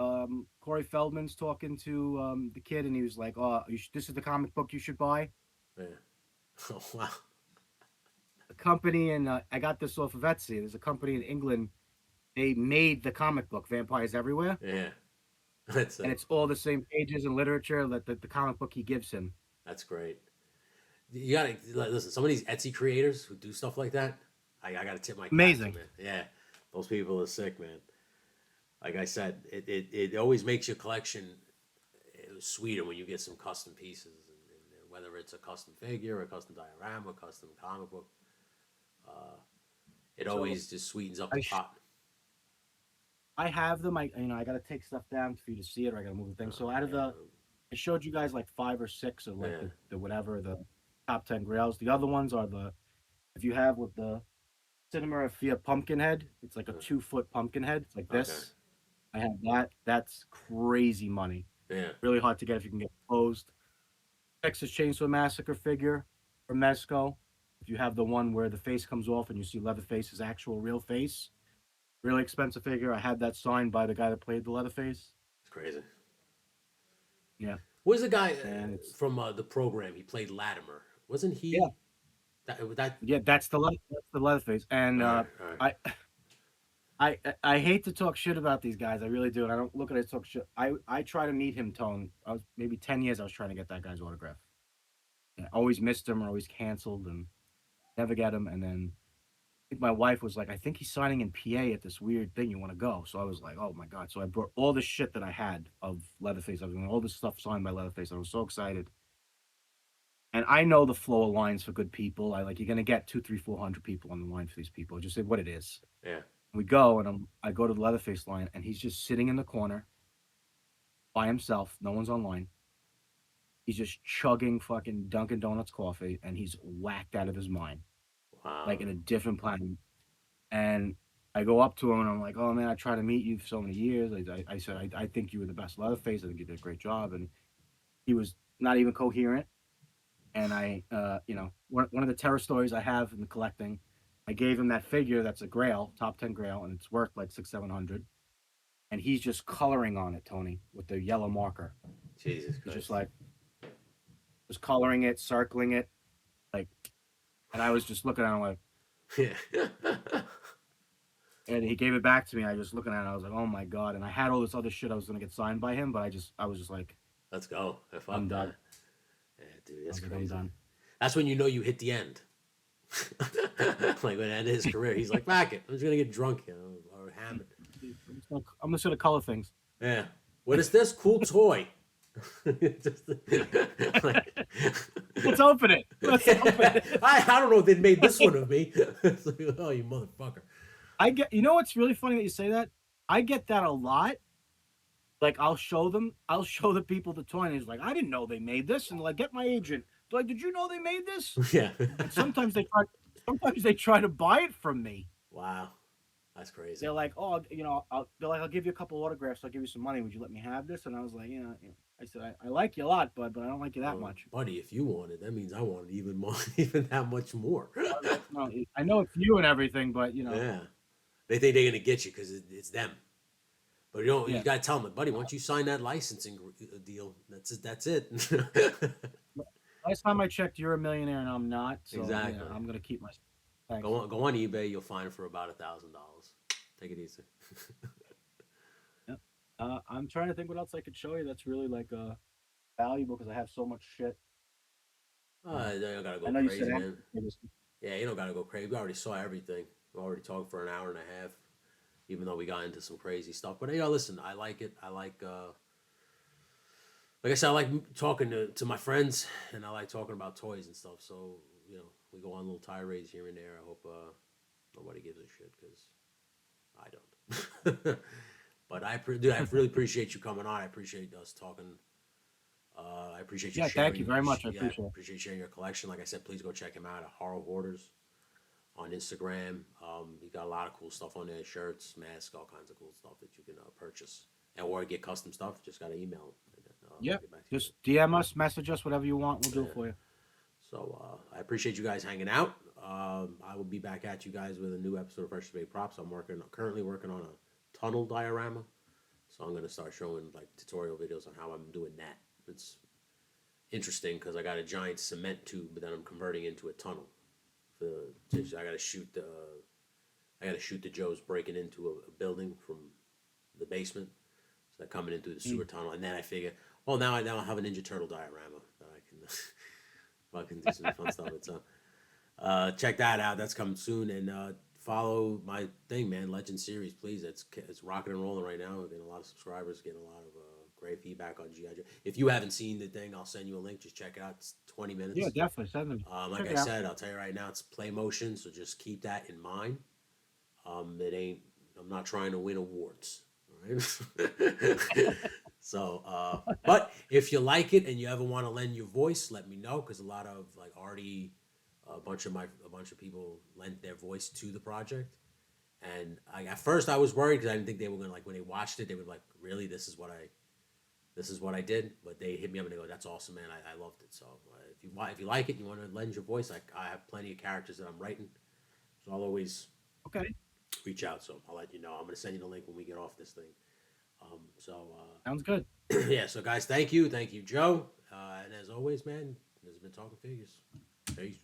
Corey Feldman's talking to the kid, and he was like, "Oh, this is the comic book you should buy." Yeah. Oh wow. A company, and I got this off of Etsy. There's a company in England. They made the comic book Vampires Everywhere. Yeah. And it's all the same pages and literature that the comic book he gives him. That's great. You gotta listen. Some of these Etsy creators who do stuff like that, I gotta tip my cap amazing. to, man. Yeah, those people are sick, man. Like I said, it always makes your collection sweeter when you get some custom pieces, and whether it's a custom figure, a custom diorama, custom comic book. It So always just sweetens up the I pot. I have them. I got to take stuff down for you to see it, or I got to move the thing. So out of Yeah, I showed you guys like 5 or 6 of like yeah, the whatever the top 10 grails. The other ones are if you have with the Cinema Fia pumpkin head, it's like a 2 foot pumpkin head. It's like okay, this. I have that. That's crazy money. yeah, Really hard to get if you can get it closed. Texas Chainsaw Massacre figure from Mezco. If you have the one where the face comes off and you see Leatherface's actual real face, really expensive figure. I had that signed by the guy that played the Leatherface. it's crazy. Yeah, Where's the guy and it's from the program? He played Latimer, wasn't yeah, he? That. yeah. That's the Leatherface, and All right, all right. I. I hate to talk shit about these guys. I really do. And I don't look at it to talk shit. I try to meet him, Tone. I was maybe 10 years. I was trying to get that guy's autograph. And I always missed him or always canceled and never get him. And then I think my wife was like, I think he's signing in PA at this weird thing. You want to go? So I was like, oh my god. So I brought all the shit that I had of Leatherface. I was doing all this stuff signed by Leatherface. I was so excited. And I know the flow of lines for good people. I like you're gonna get 2, 3, 400 people on the line for these people. Just say what it is. Yeah. We go and I go to the Leatherface line and he's just sitting in the corner by himself. No one's online. He's just chugging fucking Dunkin' Donuts coffee and he's whacked out of his mind, Wow. like in a different planet. And I go up to him and I'm like, "Oh man, I tried to meet you for so many years." I said, I think you were the best Leatherface. I think you did a great job." And he was not even coherent. And one of the terror stories I have in the collecting, I gave him that figure that's a Grail, top 10 Grail, and it's worth like 600, 700. And he's just coloring on it, Tony, with the yellow marker. Jesus He's Christ. just like, just coloring it, circling it, like, and I was just looking at him like, Yeah. and he gave it back to me. I was looking at it, I was like, oh my god. And I had all this other shit I was gonna get signed by him, but I was just like, Let's go. Fuck I'm done. that. Yeah, dude, that's Like, crazy. I'm done. That's when you know you hit the end. Like when it ended his career, he's like, "Fuck it, I'm just gonna get drunk, or hammered." I'm just gonna color things. Yeah. What is this cool toy? Just, like, Let's open it. Let's open it. I don't know if they made this one of me. It's like, oh, you motherfucker. You know what's really funny that you say that? I get that a lot. Like I'll show the people the toy and he's like, I didn't know they made this, and like get my agent. They're like, did you know they made this? Yeah. And sometimes they try to buy it from me. Wow. That's crazy. They're like, oh, I'll give you a couple autographs. I'll give you some money. Would you let me have this? And I was like, I said, I like you a lot, but I don't like you that much. Buddy, if you want it, that means I want it even more, even that much more. No, I know it's you and everything, but Yeah. They think they're gonna get you because it's them. But you Yeah. gotta tell them, buddy, once you sign that licensing deal, that's it. Last time I checked, you're a millionaire and I'm not. So Exactly. I'm gonna keep my. Thanks. Go on eBay, you'll find it for about $1,000. Take it easy. I'm trying to think what else I could show you that's really like valuable because I have so much shit. You don't gotta I go know you crazy, said man. Yeah, you don't gotta go crazy. We already saw everything. We already talked for an hour and a half, even though we got into some crazy stuff. But listen, I like it. I like I said, I like talking to my friends, and I like talking about toys and stuff. So we go on little tirades here and there. I hope nobody gives a shit because I don't. But I really appreciate you coming on. I appreciate us talking. I appreciate you. Yeah, sharing, thank you very much. I yeah, appreciate it. appreciate sharing your collection. Like I said, please go check him out at Hoarders on Instagram. He got a lot of cool stuff on there: shirts, masks, all kinds of cool stuff that you can purchase or get custom stuff. Just gotta email him. And then, Yeah, get back to you. just DM us, message us, whatever you want. We'll do it for you. So I appreciate you guys hanging out. I will be back at you guys with a new episode of Fresh Baked Props. I'm currently working on a tunnel diorama, so I'm gonna start showing like tutorial videos on how I'm doing that. It's interesting because I got a giant cement tube, but then I'm converting into a tunnel. I gotta shoot the Joes breaking into a building from the basement, so they're coming in through the sewer tunnel, and then I figure, well, now I have a Ninja Turtle diorama that I can fucking do some fun stuff with. So check that out. That's coming soon, and follow my thing, man. Legend Series, please. It's rocking and rolling right now. We're getting a lot of subscribers, getting a lot of great feedback on GI Joe. If you haven't seen the thing, I'll send you a link. Just check it out. It's 20 Yeah, minutes. definitely send them. Like Check I it out. said, I'll tell you right now, it's play motion, so just keep that in mind. It ain't. I'm not trying to win awards. All right. So, but if you like it and you ever want to lend your voice, let me know because a lot of like already a bunch of people lent their voice to the project. And at first I was worried because I didn't think they were gonna like when they watched it they were like, really, this is what I did. But they hit me up and they go, that's awesome, man. I loved it. So if you like it, and you want to lend your voice, I have plenty of characters that I'm writing, so I'll always Okay. reach out. So I'll let you know. I'm gonna send you the link when we get off this thing. So Sounds good. yeah. So guys, thank you, Joe. And as always, man, this has been Talking Figures. Peace.